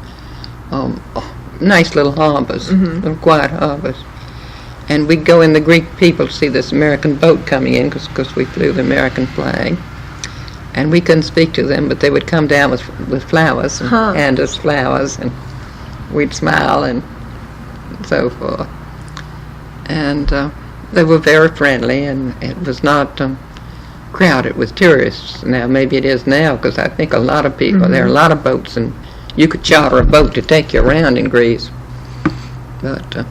nice little harbors, little quiet harbors. And we'd go in, the Greek people see this American boat coming in, because we flew the American flag, and we couldn't speak to them, but they would come down with flowers and hand us flowers, and we'd smile and so forth. And they were very friendly, and it was not crowded with tourists. Now, maybe it is now, because I think a lot of people, there are a lot of boats, and you could charter a boat to take you around in Greece. But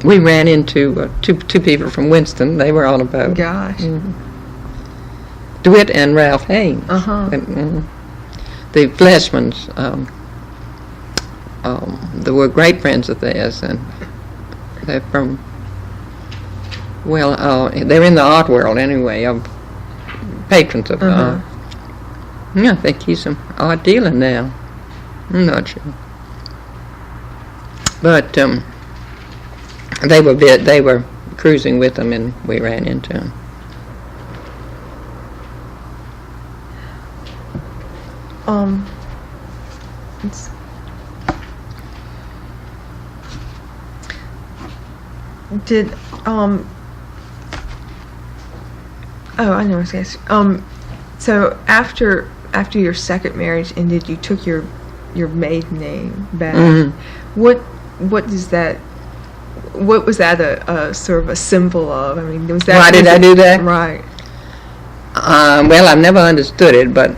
we ran into two people from Winston. They were on a boat. Gosh. DeWitt and Ralph Haynes. And, the Fleshmans, they were great friends of theirs, and they're from, they're in the art world anyway, of patrons of art. I think he's an art dealer now. I'm not sure. But they were cruising with them, and we ran into them. I know what I was going to ask. So after your second marriage ended, you took your maiden name back. What was that a sort of a symbol of? I mean, was that? Why did I do that? Right. Well, I've never understood it, but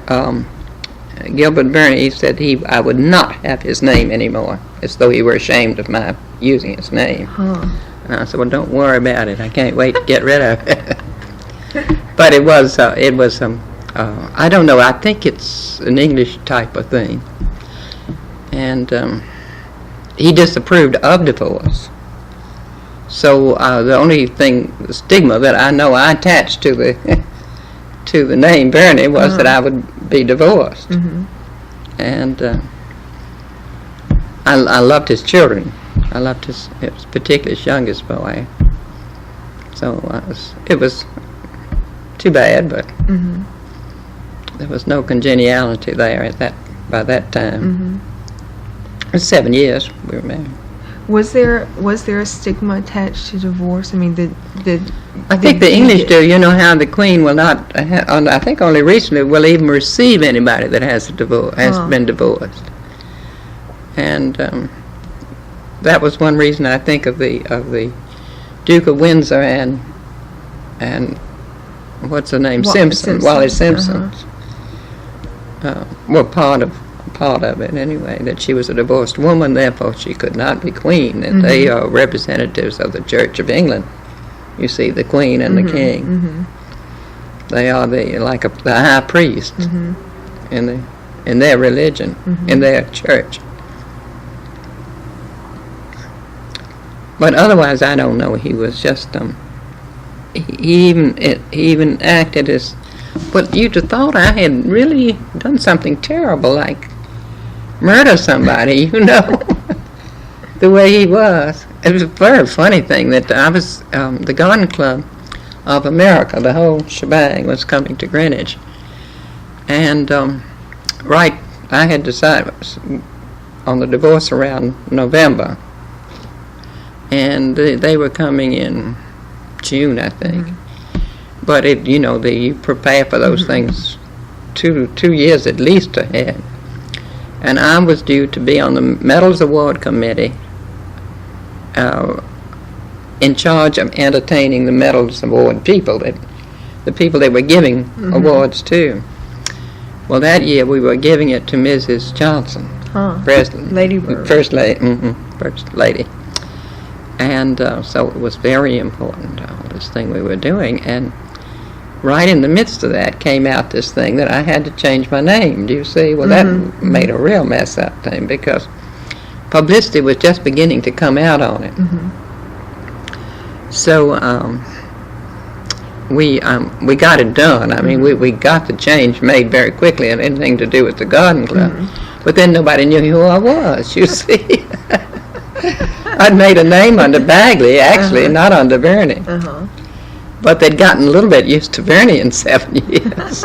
Gilbert Burney said I would not have his name anymore. as though he were ashamed of my using his name. Huh. And I said, well, don't worry about it. I can't wait to get rid of it. But it was I don't know, I think it's an English type of thing. And he disapproved of divorce. So the only stigma that I know I attached to the to the name Bernie was that I would be divorced. Mm-hmm. And I loved his children. I loved particularly his youngest boy. So it was too bad, but there was no congeniality there by that time. Mm-hmm. It was 7 years we were married. Was there a stigma attached to divorce? I mean, I think the English do. You know how the Queen will not, I think only recently, will even receive anybody that has been divorced. And that was one reason I think of the Duke of Windsor and what's her name, Wally Simpson. Were part of it anyway, that she was a divorced woman, therefore she could not be queen, and they are representatives of the Church of England. You see, the Queen and the King. Mm-hmm. They are the high priest in their religion, in their church. But otherwise, I don't know. He was just he even acted as. But you'd have thought I had really done something terrible, like murder somebody, you know, the way he was. It was a very funny thing that I was, the Garden Club of America, the whole shebang was coming to Greenwich. And I had decided on the divorce around November. And they were coming in June, I think. But you prepare for those things 2 years at least ahead. And I was due to be on the Medals Award Committee, in charge of entertaining the Medals Award people, the people they were giving awards to. Well, that year we were giving it to Mrs. Johnson, Lady Bird. First Lady. And so it was very important, this thing we were doing. And right in the midst of that came out this thing that I had to change my name. Do you see? Well, that made a real mess that time, because publicity was just beginning to come out on it. So we got it done. I mean, we got the change made very quickly, and anything to do with the Garden Club. But then nobody knew who I was, you see. I'd made a name under Bagley, actually, not under Bernie. But they'd gotten a little bit used to Bernie in 7 years.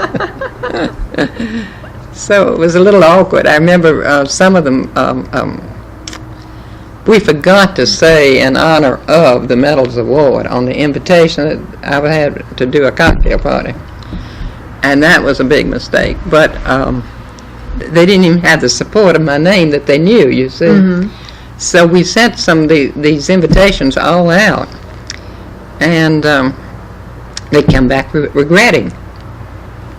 So it was a little awkward. I remember some of them, we forgot to say in honor of the Medals Award on the invitation that I had to do a cocktail party. And that was a big mistake. But they didn't even have the support of my name that they knew, you see. So we sent some of these invitations all out. And they come back regretting.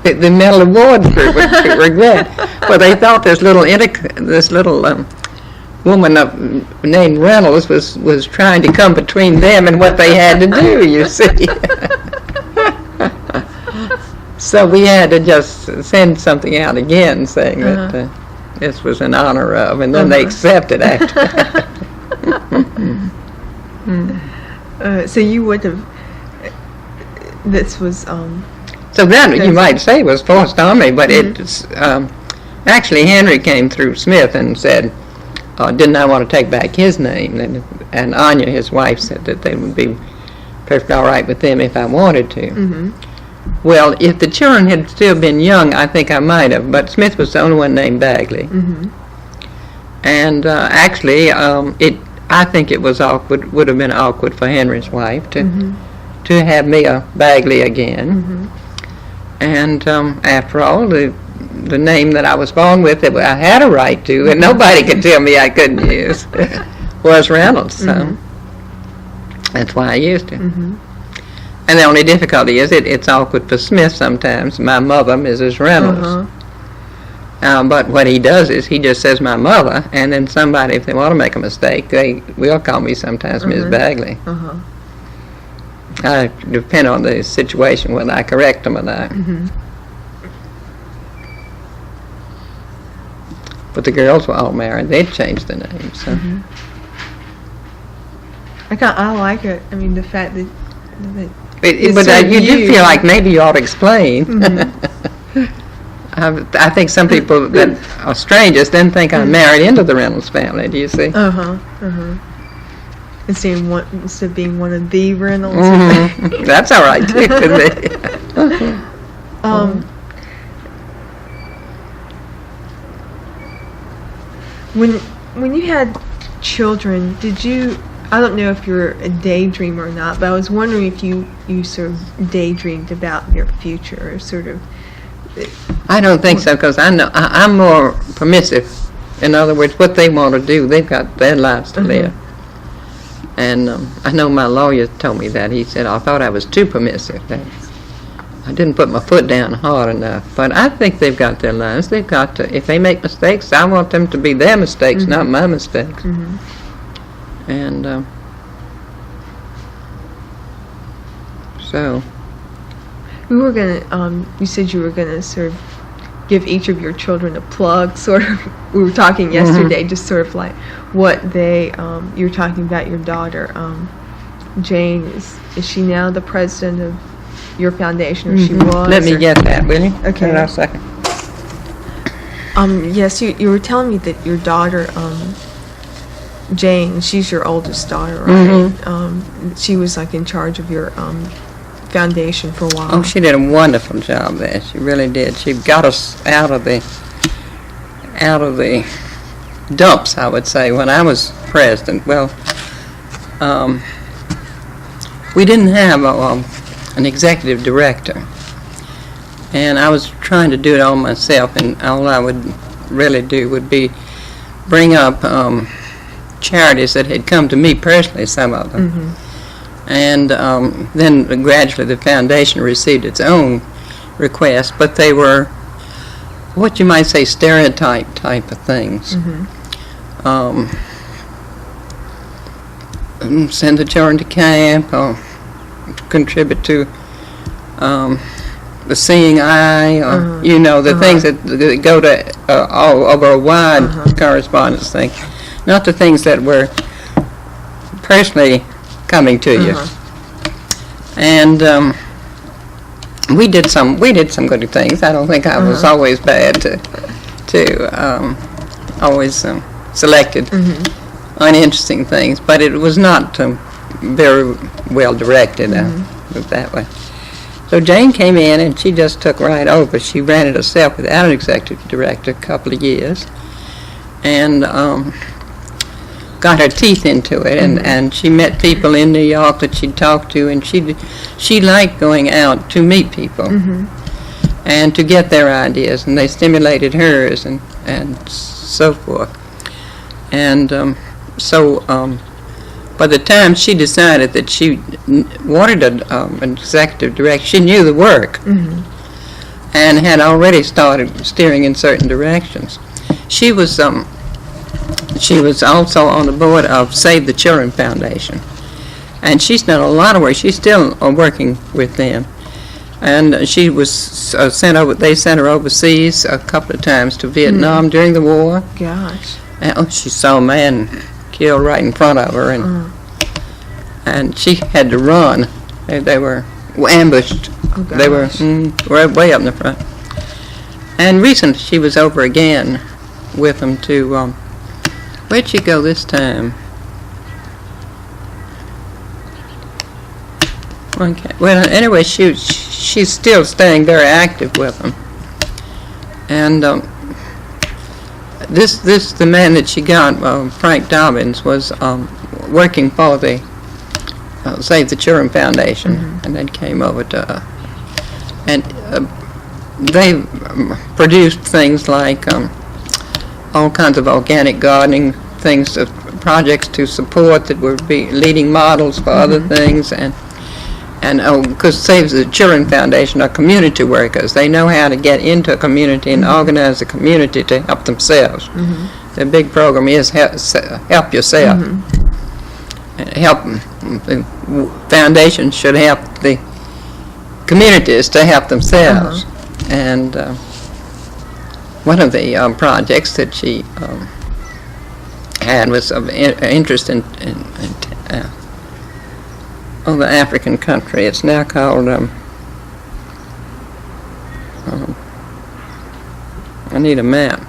The Medal Award group would regret. Well, they thought this little woman named Reynolds was trying to come between them and what they had to do, you see. So we had to just send something out again saying that this was in honor of, and then they accepted after that. So you would have. This was. So that you might say was forced on me, but it's actually Henry came through Smith and said, didn't I want to take back his name? And Anya, his wife, said that they would be perfectly all right with them if I wanted to. Well, if the children had still been young, I think I might have, but Smith was the only one named Bagley. And actually, I think it was awkward. Would have been awkward for Henry's wife to have me a Bagley again. And after all, the name that I was born with, that I had a right to, and nobody could tell me I couldn't use, was Reynolds. So that's why I used it. And the only difficulty is it's awkward for Smith sometimes. My mother, Mrs. Reynolds. But what he does is he just says my mother, and then somebody, if they want to make a mistake, they will call me sometimes Miss Bagley. I depend on the situation whether I correct them or not. But the girls were all married; they'd changed the name. So I like it. I mean, the fact that but you do feel like maybe you ought to explain. I think some people that are strangers then think I'm married into the Reynolds family. Do you see? Instead of being one of the Reynolds. That's all right too. When you had children, did you? I don't know if you're a daydreamer or not, but I was wondering if you sort of daydreamed about your future, or sort of. I don't think so, because I know I'm more permissive. In other words, what they want to do, they've got their lives to live. And I know my lawyer told me that. He said I thought I was too permissive. That I didn't put my foot down hard enough. But I think they've got their lives. They've got to. If they make mistakes, I want them to be their mistakes, not my mistakes. And so. We were gonna. You said you were gonna sort of give each of your children a plug. Sort of. We were talking yesterday, just sort of like what they. You were talking about your daughter, Jane. Is she now the president of your foundation, or she was? Let me get that, will you? Okay. Hold on a second. Yes, you were telling me that your daughter, Jane, she's your oldest daughter, right? She was like in charge of your foundation for a while. Oh, she did a wonderful job there. She really did. She got us out of the dumps, I would say, when I was president. Well, we didn't have an executive director, and I was trying to do it all myself, and all I would really do would be bring up charities that had come to me personally, some of them. And then gradually the foundation received its own requests, but they were what you might say stereotype type of things. Send the children to camp, or contribute to the seeing eye, or the things that go to all over a wide correspondence thing, not the things that were personally coming to you. And we did some good things. I don't think I was always bad to always selected uninteresting things, but it was not very well directed. That way. So Jane came in and she just took right over. She ran it herself without an executive director a couple of years, and got her teeth into it, and she met people in New York that she'd talked to, and she liked going out to meet people and to get their ideas, and they stimulated hers, and so forth. And by the time she decided that she wanted an executive director, she knew the work and had already started steering in certain directions. She was also on the board of Save the Children Foundation, and she's done a lot of work. She's still working with them, and she was sent over. They sent her overseas a couple of times to Vietnam during the war. Gosh! And she saw a man killed right in front of her, and she had to run. They were ambushed. Oh, gosh. They were way up in the front. And recently, she was over again with them to. Where'd she go this time? Okay. Well, anyway, she's still staying very active with them. And the man that she got, Frank Dobbins, was working for the Save the Children Foundation, and then came over to and they produced things like all kinds of organic gardening things, projects to support that would be leading models for other things, and And because Save the Children Foundation are community workers. They know how to get into a community and organize a community to help themselves. The big program is help yourself. And help. The foundation should help the communities to help themselves. And one of the projects that she had was of interest in the African country. It's now called, I need a map.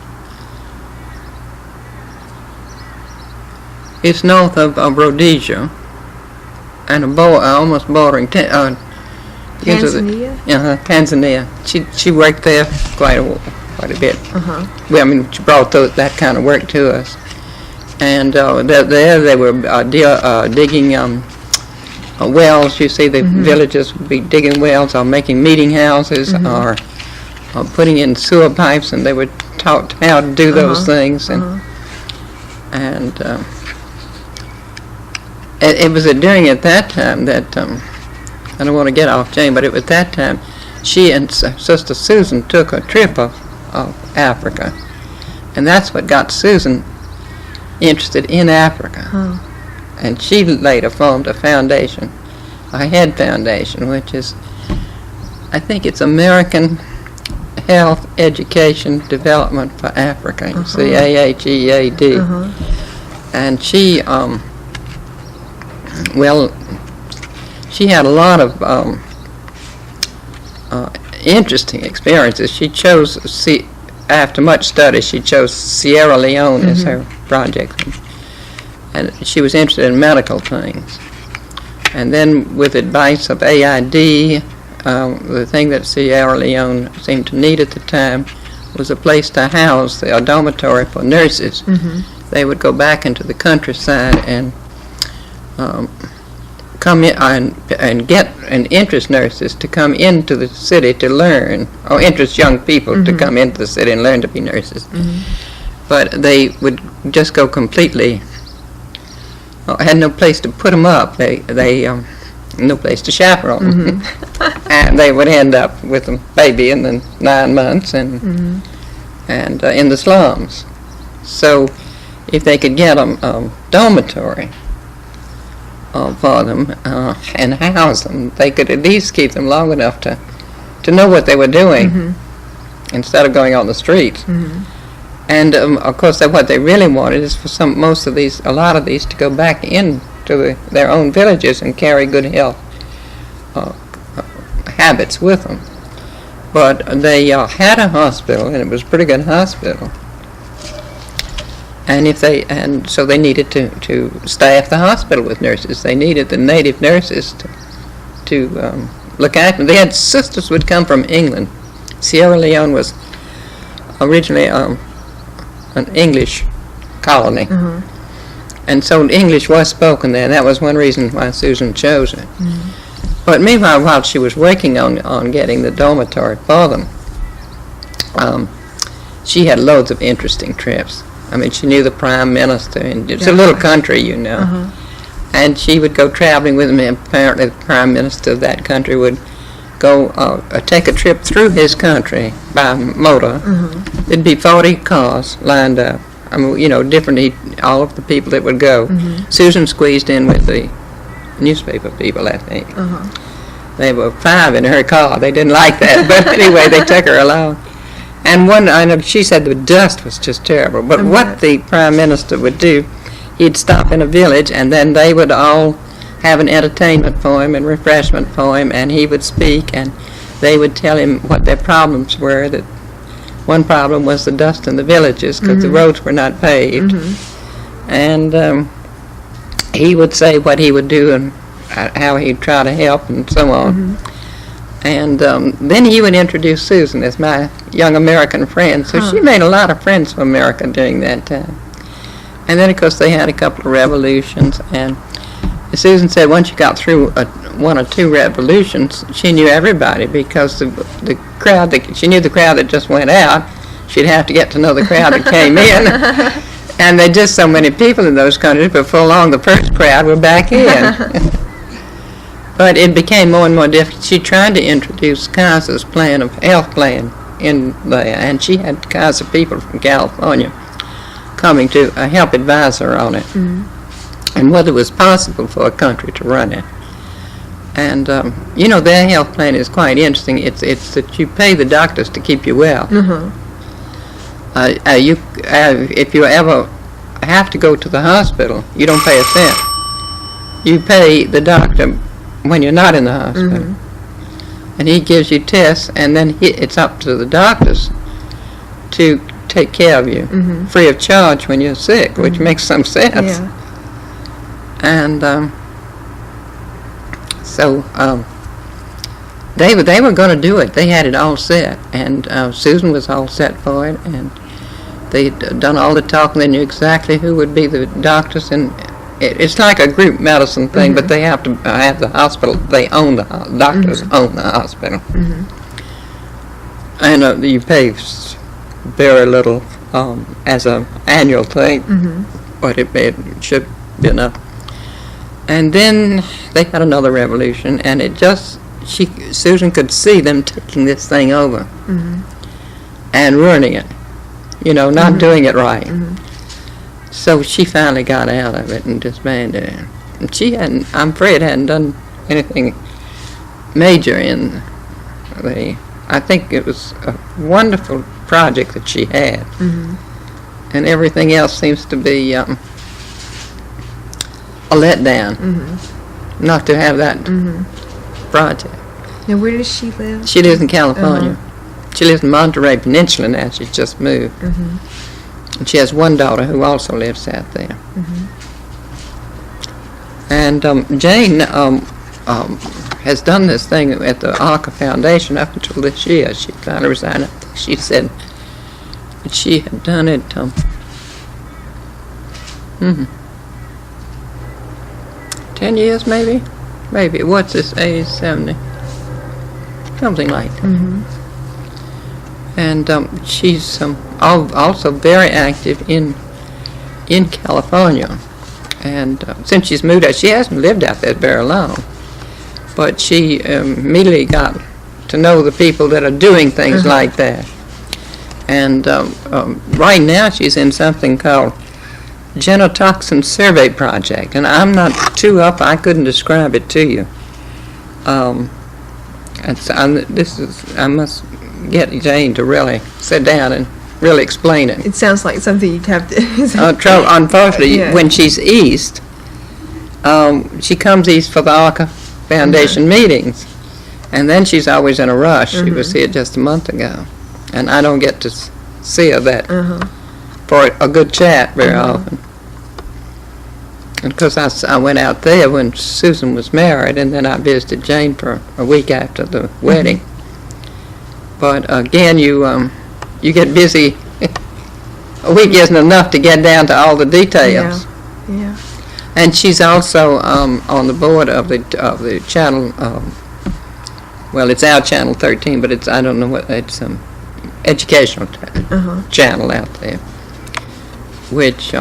It's north of Rhodesia and almost bordering Tanzania? Tanzania. She worked there quite a bit. Well, I mean, she brought that kind of work to us. And there they were digging wells. You see, the villagers would be digging wells or making meeting houses or putting in sewer pipes, and they were taught how to do those things. And it was during at that time that, I don't want to get off Jane, but at that time, she and Sister Susan took a trip of Africa. And that's what got Susan interested in Africa. And she later formed a foundation, a head foundation, which is, I think it's American Health Education Development for Africa. You see, AHEAD. And she, she had a lot of interesting experiences. She chose, after much study, she chose Sierra Leone as her project. And she was interested in medical things. And then with advice of AID, the thing that Sierra Leone seemed to need at the time was a place to house, a dormitory for nurses. They would go back into the countryside and come in and get and interest nurses to come into the city to learn, or interest young people to come into the city and learn to be nurses. But they would just go completely, had no place to put them up. They no place to chaperone them. And they would end up with a baby in the 9 months and in the slums. So if they could get a dormitory for them and house them, they could at least keep them long enough to know what they were doing instead of going on the streets. And of course, what they really wanted is for a lot of these to go back into their own villages and carry good health habits with them. But they had a hospital, and it was a pretty good hospital. And so they needed to staff the hospital with nurses. They needed the native nurses to look after them. They had sisters would come from England. Sierra Leone was originally an English colony. And so English was spoken there. That was one reason why Susan chose it. But meanwhile, while she was working on getting the dormitory for them, she had loads of interesting trips. I mean, she knew the Prime Minister, and it's a little country, you know. And she would go traveling with him, and apparently the Prime Minister of that country would go take a trip through his country by motor. There'd be 40 cars lined up. I mean, you know, all of the people that would go. Susan squeezed in with the newspaper people, I think. There were 5 in her car. They didn't like that, but anyway, they took her along. And I know she said the dust was just terrible. But what the Prime Minister would do, he'd stop in a village, and then they would all have an entertainment for him and refreshment for him, and he would speak, and they would tell him what their problems were. That one problem was the dust in the villages because the roads were not paved. And he would say what he would do and how he'd try to help and so on. And then he would introduce Susan as my young American friend. So she made a lot of friends from America during that time. And then, of course, they had a couple of revolutions. And Susan said once you got through 1 or 2 revolutions, she knew everybody because the crowd, she knew the crowd that just went out. She'd have to get to know the crowd that came in. And there just so many people in those countries, before long the first crowd were back in. But it became more and more difficult. She tried to introduce Kaiser's plan of health plan in there, and she had Kaiser people from California coming to help advise her on it, and whether it was possible for a country to run it. And their health plan is quite interesting. It's that you pay the doctors to keep you well. If you ever have to go to the hospital, you don't pay a cent. You pay the doctor when you're not in the hospital, and he gives you tests, and then it's up to the doctors to take care of you free of charge when you're sick, which makes some sense. Yeah. And so they were going to do it. They had it all set, and Susan was all set for it, and they'd done all the talking. They knew exactly who would be the doctors, and it's like a group medicine thing, but they have to have the hospital. They own the doctors own the hospital, and you pay very little as an annual thing, but it should be enough. And then they had another revolution, and Susan could see them taking this thing over and ruining it, not doing it right. So she finally got out of it and disbanded it. And I'm afraid, hadn't done anything major in I think it was a wonderful project that she had. And everything else seems to be a letdown, not to have that project. Now, where does she live? She lives in California. She lives in Monterey Peninsula now. She's just moved. And she has one daughter who also lives out there. And Jane has done this thing at the ARCA Foundation up until this year. She finally resigned. I think she said that she had done it 10 years maybe? Maybe. What's this, 80, 70? Something like that. And she's also very active in California. And since she's moved out, she hasn't lived out there very long. But she immediately got to know the people that are doing things like that. And right now she's in something called Genotoxin Survey Project. And I'm not too up, I couldn't describe it to you. I must get Jane to really sit down and really explain it. It sounds like something you'd have to... Unfortunately, when she's east, she comes east for the ARCA Foundation meetings, and then she's always in a rush. She was here just a month ago, and I don't get to see her for a good chat very often. And because I went out there when Susan was married, and then I visited Jane for a week after the wedding. But again, you get busy. A week isn't enough to get down to all the details. Yeah. And she's also on the board of the channel. Well, it's our channel 13, but I don't know what it's educational channel out there, which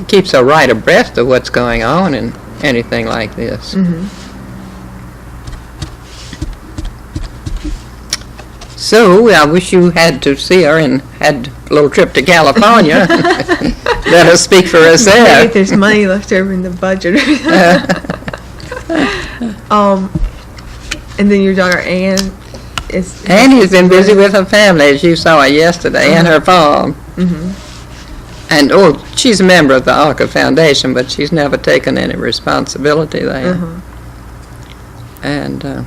keeps her right abreast of what's going on and anything like this. So I wish you had to see her and had a little trip to California. Let her speak for herself. Maybe if there's money left over in the budget. And then your daughter Anne is... Annie's been busy with her family, as you saw her yesterday, and her farm. And she's a member of the ARCA Foundation, but she's never taken any responsibility there. And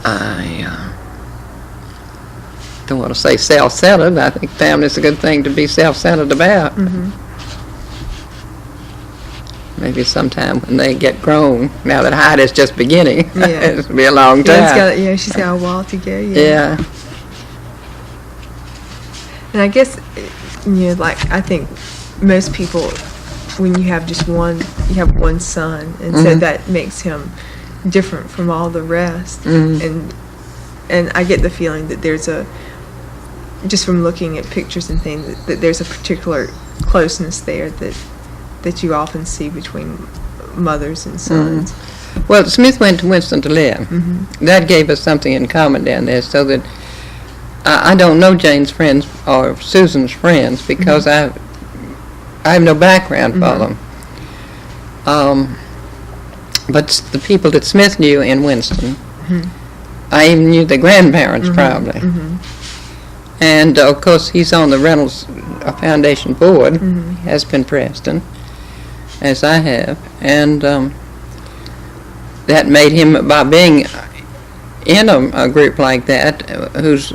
I don't want to say self-centered. I think family's a good thing to be self-centered about. Maybe sometime when they get grown, now that Heidi's just beginning, it'll be a long time. She's got a while to go. Yeah. And I guess, I think most people, when you have just one, you have one son, and so that makes him different from all the rest. And I get the feeling that there's just from looking at pictures and things, that there's a particular closeness there that that you often see between mothers and sons. Well, Smith went to Winston to live. That gave us something in common down there, so that I don't know Jane's friends or Susan's friends because I have no background for them. But the people that Smith knew in Winston, I even knew the grandparents probably. And of course he's on the Reynolds Foundation board, has been president, as I have, and that made him, by being in a group like that, whose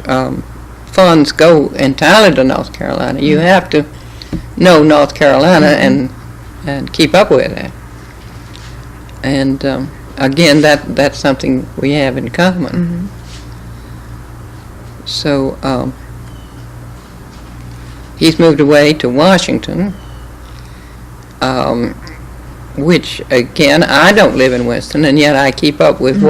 funds go entirely to North Carolina, you have to know North Carolina and keep up with it. And again, that's something we have in common. So he's moved away to Washington, which again, I don't live in Winston, and yet I keep up with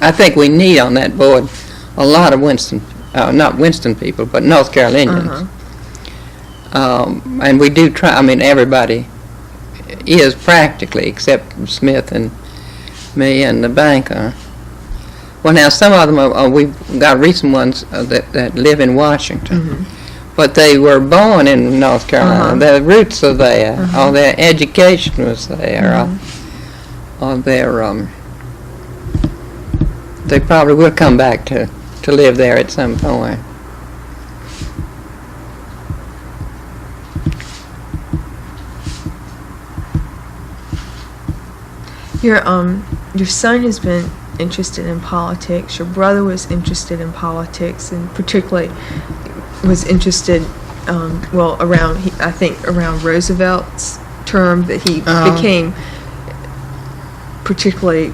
I think we need on that board a lot of Winston, not Winston people, but North Carolinians. And we do try, I mean, everybody is practically, except Smith and me and the banker. Well, now some of them we've got recent ones that live in Washington, but they were born in North Carolina. Their roots are there, or their education was there, or their they probably will come back to live there at some point. Your son has been interested in politics. Your brother was interested in politics, and particularly was interested, around Roosevelt's term that he became particularly.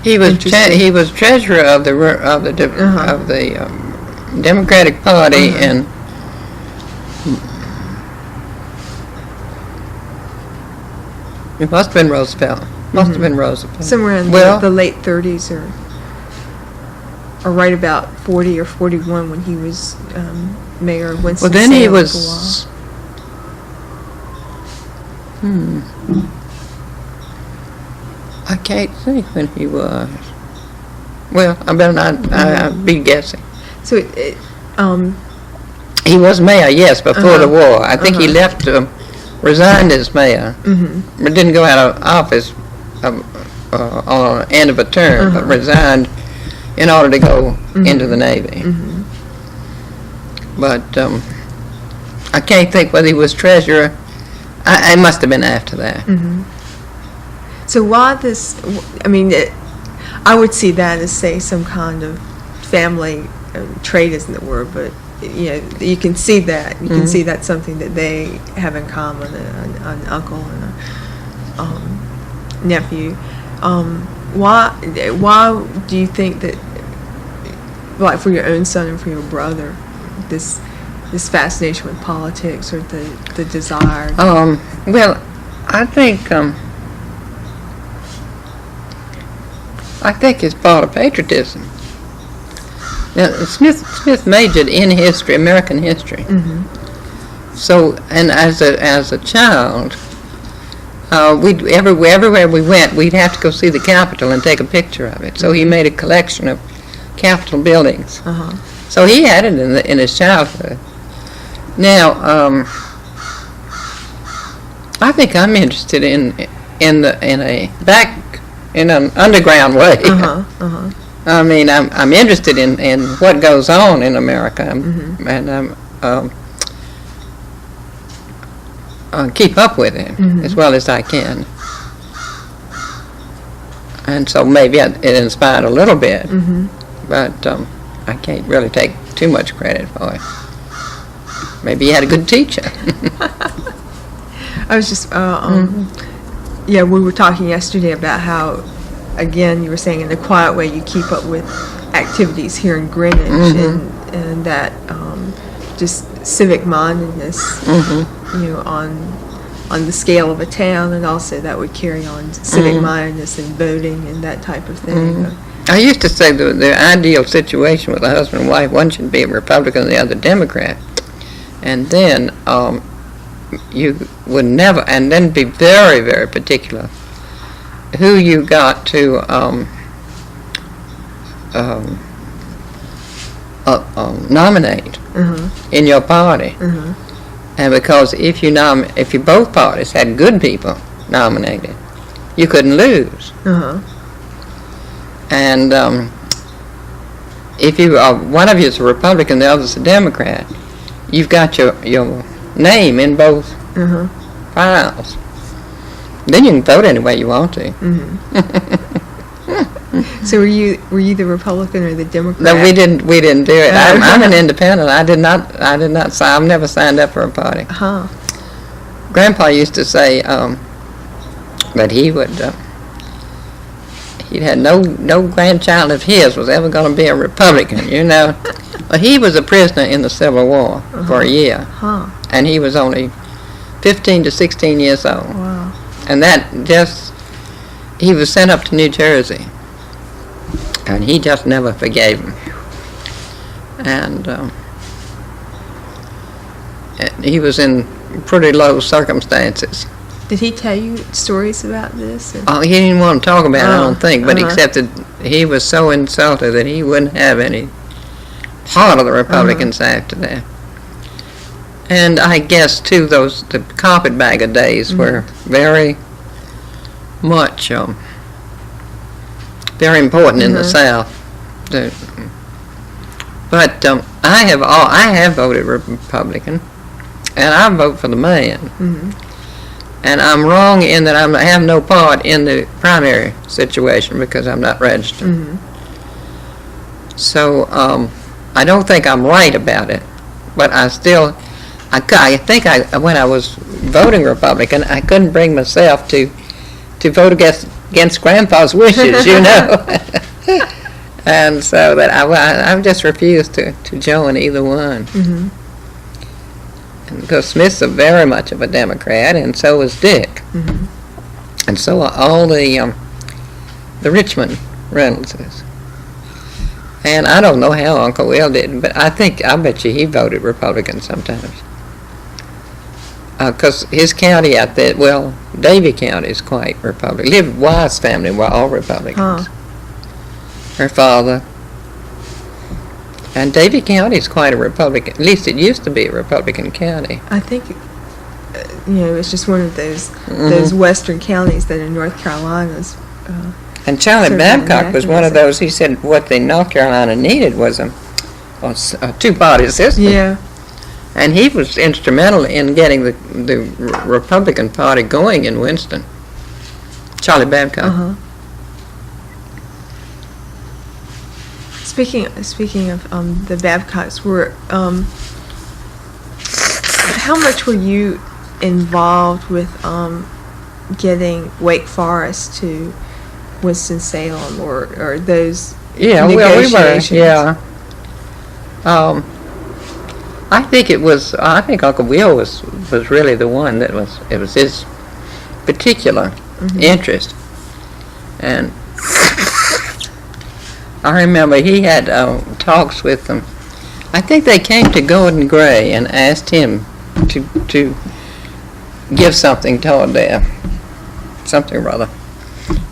He was treasurer of the Democratic Party and. It must have been Roosevelt. Somewhere in the late 30s or right about 40 or 41 when he was mayor of Winston-Salem. Well, then he was... I can't think when he was. Well, I better not I'd be guessing. So he was mayor, yes, before the war. I think he left... resigned as mayor, but didn't go out of office on the end of a term, but resigned in order to go into the Navy. But I can't think whether he was treasurer. I must have been after that. So why this? I mean, I would see that as, say, some kind of family trait isn't the word, but you can see that. You can see that's something that they have in common, an uncle and a nephew. Why do you think that, like for your own son and for your brother, this fascination with politics or the desire? Well, I think it's part of patriotism. Now, Smith majored in history, American history. So, and as a child, everywhere we went, we'd have to go see the Capitol and take a picture of it. So he made a collection of Capitol buildings. So he had it in his childhood. Now, I think I'm interested in an underground way. I mean, I'm interested in what goes on in America, and keep up with it as well as I can. And so maybe it inspired a little bit, but I can't really take too much credit for it. Maybe he had a good teacher. I was just, we were talking yesterday about how, again, you were saying in a quiet way you keep up with activities here in Greenwich, and that just civic mindedness, on the scale of a town, and also that would carry on civic mindedness and voting and that type of thing. I used to say the ideal situation with a husband and wife, one should be a Republican and the other Democrat. And then you would never, and then be very, very particular who you got to nominate in your party. And because if you both parties had good people nominated, you couldn't lose. And if you one of you is a Republican, the other's a Democrat, you've got your name in both files. Then you can vote any way you want to. So were you the Republican or the Democrat? No, we didn't do it. I'm an independent. I did not sign. I've never signed up for a party. Grandpa used to say that he would. He had no grandchild of his was ever going to be a Republican. You know, well, he was a prisoner in the Civil War for a year, and he was only 15 to 16 years old. Wow. And he was sent up to New Jersey, and he just never forgave him. And he was in pretty low circumstances. Did he tell you stories about this? Oh, he didn't want to talk about it, I don't think, but except that he was so insulted that he wouldn't have any part of the Republicans after that. And I guess, too, the carpetbagger days were very much very important in the South. But I have voted Republican, and I vote for the man. And I'm wrong in that I have no part in the primary situation because I'm not registered. So I don't think I'm right about it, but I think when I was voting Republican, I couldn't bring myself to vote against Grandpa's wishes, you know. And so that I just refused to join either one. And because Smith's very much of a Democrat, and so is Dick. And so are all the Richmond Reynoldses. And I don't know how Uncle Will did, but I bet you he voted Republican sometimes. Because his county out there, well, Davie County is quite Republican. Wise family were all Republicans. Her father. And Davie County is quite a Republican. At least it used to be a Republican county. I think, it's just one of those western counties that in North Carolina's. And Charlie Babcock was one of those. He said what the North Carolina needed was a two-party system. Yeah. And he was instrumental in getting the Republican Party going in Winston. Charlie Babcock. Speaking of the Babcocks, how much were you involved with getting Wake Forest to Winston-Salem or those negotiations? We were. Yeah. I think Uncle Will was really the one it was his particular interest. And I remember he had talks with them. I think they came to Gordon Gray and asked him to give something toward something or other.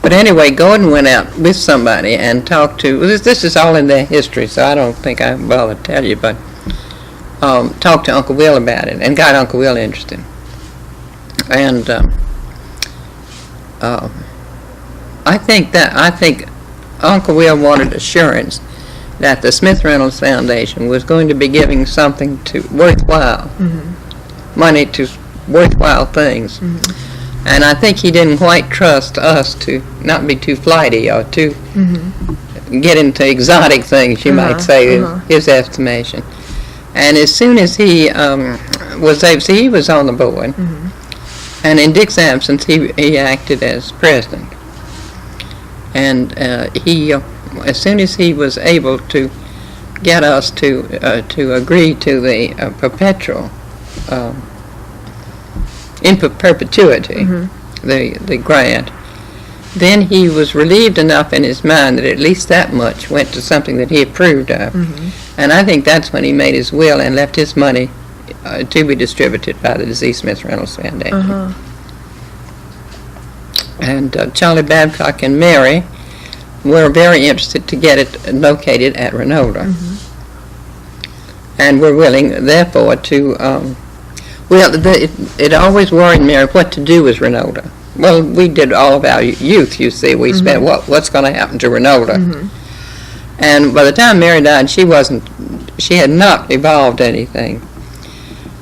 But anyway, Gordon went out with somebody and talked to, this is all in their history, so I don't think I bother to tell you, but talked to Uncle Will about it and got Uncle Will interested. And I think Uncle Will wanted assurance that the Smith Reynolds Foundation was going to be giving something worthwhile, money to worthwhile things. And I think he didn't quite trust us to not be too flighty or to get into exotic things, you might say, his estimation. And as soon as he was able, he was on the board, and in Dick's absence, he acted as president. And he, as soon as he was able to get us to agree to the perpetual, in perpetuity, the grant, then he was relieved enough in his mind that at least that much went to something that he approved of. And I think that's when he made his will and left his money distributed by the Z. Smith Reynolds Foundation. Uh-huh. And Charlie Babcock and Mary were very interested to get it located at Reynolda. Mm-hmm. And were willing, therefore, to, it always worried Mary what to do with Reynolda. Well, we did all of our youth, you see. We spent, what's going to happen to Reynolda? Mm-hmm. And by the time Mary died, she had not evolved anything.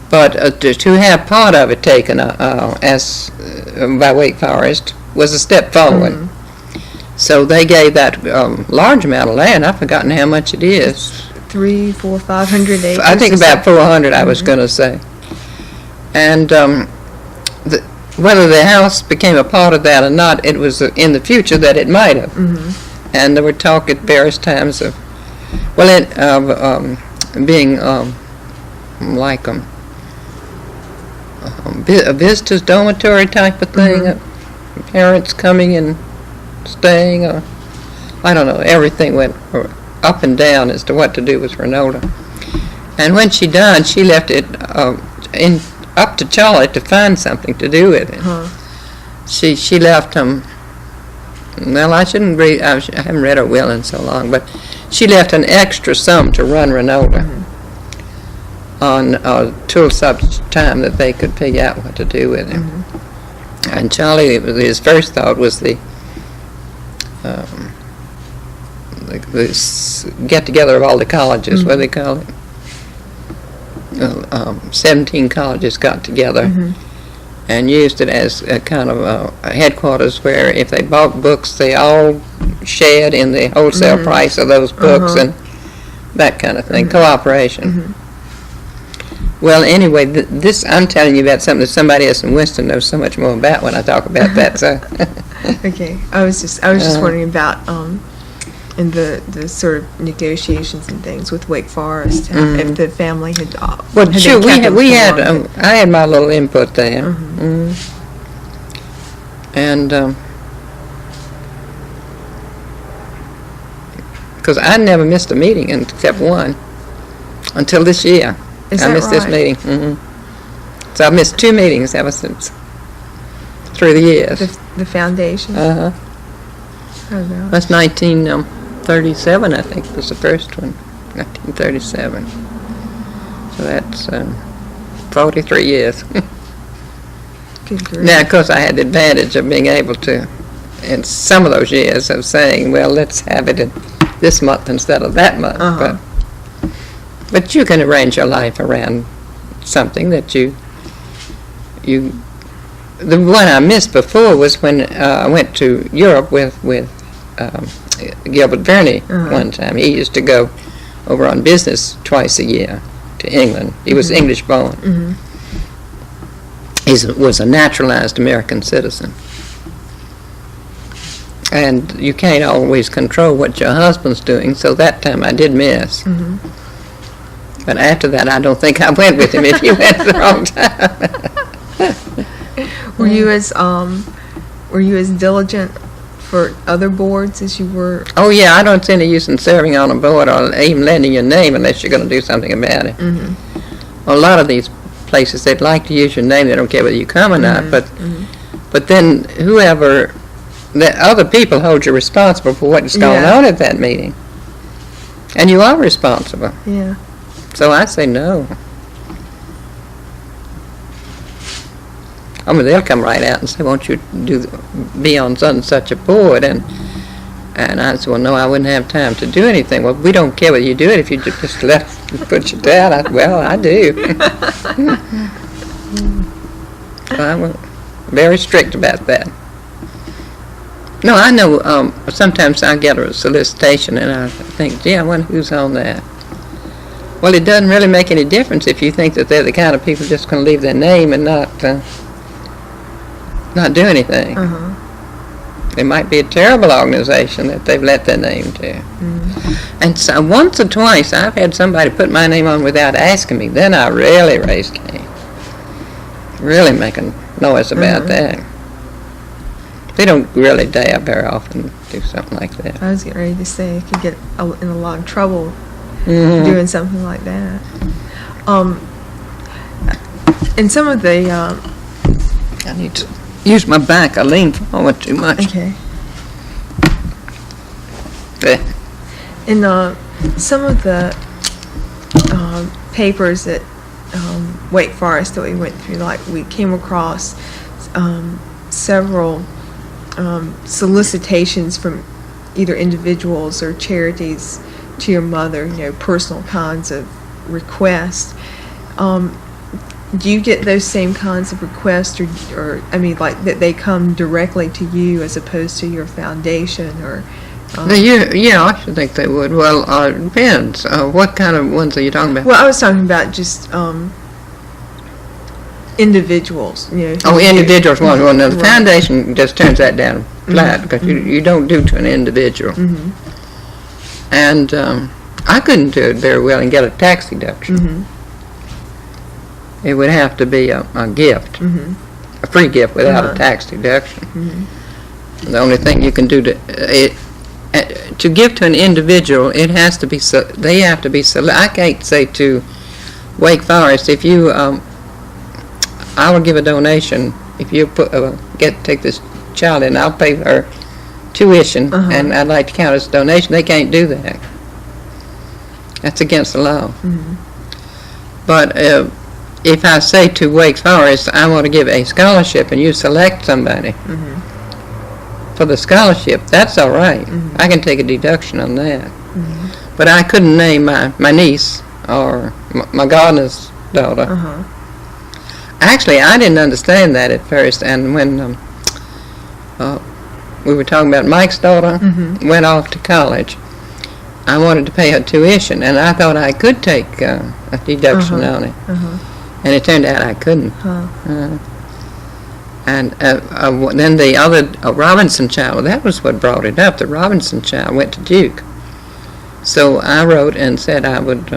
But to have part of it taken by Wake Forest was a step forward. Mm-hmm. So they gave that large amount of land. I've forgotten how much it is. 300, 400, 500 acres. I think about 400, I was going to say. And whether the house became a part of that or not, it was in the future that it might have. Mm-hmm. And there were talk at various times of, being like a visitor's dormitory type of thing. Parents coming and staying. I don't know. Everything went up and down as to what to do with Reynolda. And when she died, she left it up to Charlie to find something to do with it. She left him. Well, I shouldn't read. I haven't read her will in so long, but she left an extra sum to run Reynolda on till such time that they could figure out what to do with him. And Charlie, his first thought was the get together of all the colleges. What do they call it? 17 colleges got together and used it as a kind of a headquarters where if they bought books, they all shared in the wholesale price of those books and that kind of thing, cooperation. Well, anyway, this I'm telling you about something that somebody else in Winston knows so much more about when I talk about that. So. Okay, I was just wondering about in the sort of negotiations and things with Wake Forest, if the family had. Well, sure, I had my little input there, and because I never missed a meeting except one until this year. I missed this meeting. So I've missed 2 meetings ever since through the years. The foundation. Oh, no. That's 1937, I think, was the first one. 1937. So that's 43 years. Good grief. Now, of course, I had the advantage of being able to, in some of those years, of saying, well, let's have it in this month instead of that month. But you can arrange your life around something that the one I missed before was when I went to Europe with Gilbert Verney one time. He used to go over on business twice a year to England. He was English born. He was a naturalized American citizen. And you can't always control what your husband's doing, so that time I did miss. But after that, I don't think I went with him if he went at the wrong time. Were you as diligent for other boards as you were? Oh yeah, I don't see any use in serving on a board or even lending your name unless you're going to do something about it. A lot of these places, they'd like to use your name. They don't care whether you come or not. But then the other people hold you responsible for what's going on at that meeting, and you are responsible. Yeah. So I say no. I mean, they'll come right out and say, won't you be on such a board? And I said, well, no, I wouldn't have time to do anything. Well, we don't care whether you do it if you just let us put you down. I do. So I'm very strict about that. No, I know sometimes I get a solicitation and I think, gee, I wonder who's on that. Well, it doesn't really make any difference if you think that they're the kind of people just going to leave their name and not do anything. It might be a terrible organization that they've let their name to. And so once or twice I've had somebody put my name on without asking me. Then I really raised Cain. Really making noise about that. They don't really dare very often do something like that. I was getting ready to say I could get in a lot of trouble doing something like that. And some of the, I need to use my back. I lean forward too much. okay. There. In some of the papers at Wake Forest that we went through, like we came across several solicitations from either individuals or charities to your mother, personal kinds of requests. Do you get those same kinds of requests, or I mean, like that they come directly to you as opposed to your foundation, or? Yeah, I should think they would. Well, it depends. What kind of ones are you talking about? Well, I was talking about just individuals. Individuals want one. Now, the Right. foundation just turns that down flat because you don't do to an individual. Mm-hmm. And I couldn't do it very well and get a tax deduction. Mm-hmm. It would have to be a gift, Mm-hmm. a free gift without Uh-huh. a tax deduction. Mm-hmm. The only thing you can do to give to an individual, it has to be they have to be I can't say to Wake Forest, if you I will give a donation if you take this child in, I'll pay her tuition, Uh-huh. and I'd like to count as a donation. They can't do that. That's against the law. Mm-hmm. But if I say to Wake Forest, I want to give a scholarship, and you select somebody Mm-hmm. for the scholarship, that's all right. Mhm. I can take a deduction on that. Mm-hmm. But I couldn't name my niece or my gardener's daughter. Uh-huh. Actually, I didn't understand that at first, and when we were talking about Mike's daughter, Mhm. went off to college, I wanted to pay her tuition, and I thought I could take a deduction Uh-huh. on it, Uh-huh. and it turned out I couldn't. Huh. And then the other Robinson child, that was what brought it up. The Robinson child went to Duke. So I wrote and said I would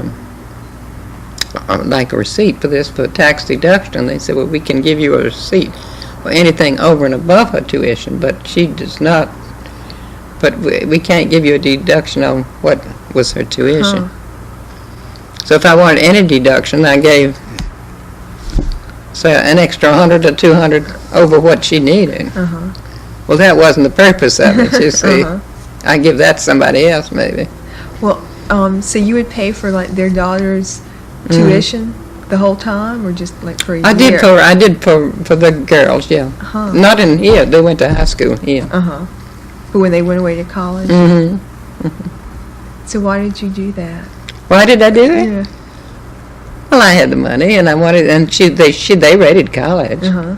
like a receipt for this for tax deduction. And they said, well, we can give you a receipt for anything over and above her tuition, but she does not, but we can't give you a deduction on what was her tuition. Huh. So if I wanted any deduction, I gave say an extra 100 or 200 over what she needed. Uh-huh. Well, that wasn't the purpose of it, you see. Uh-huh. I give that to somebody else, maybe. Well, so you would pay for like their daughter's tuition the whole time, or just like for a year? I did for the girls, yeah. Huh. Not in here. They went to high school here. Uh-huh. But when they went away to college? Mm-hmm. So why did you do that? Why did I do it? Yeah. Well, I had the money, and I wanted, and they rated college. Uh-huh.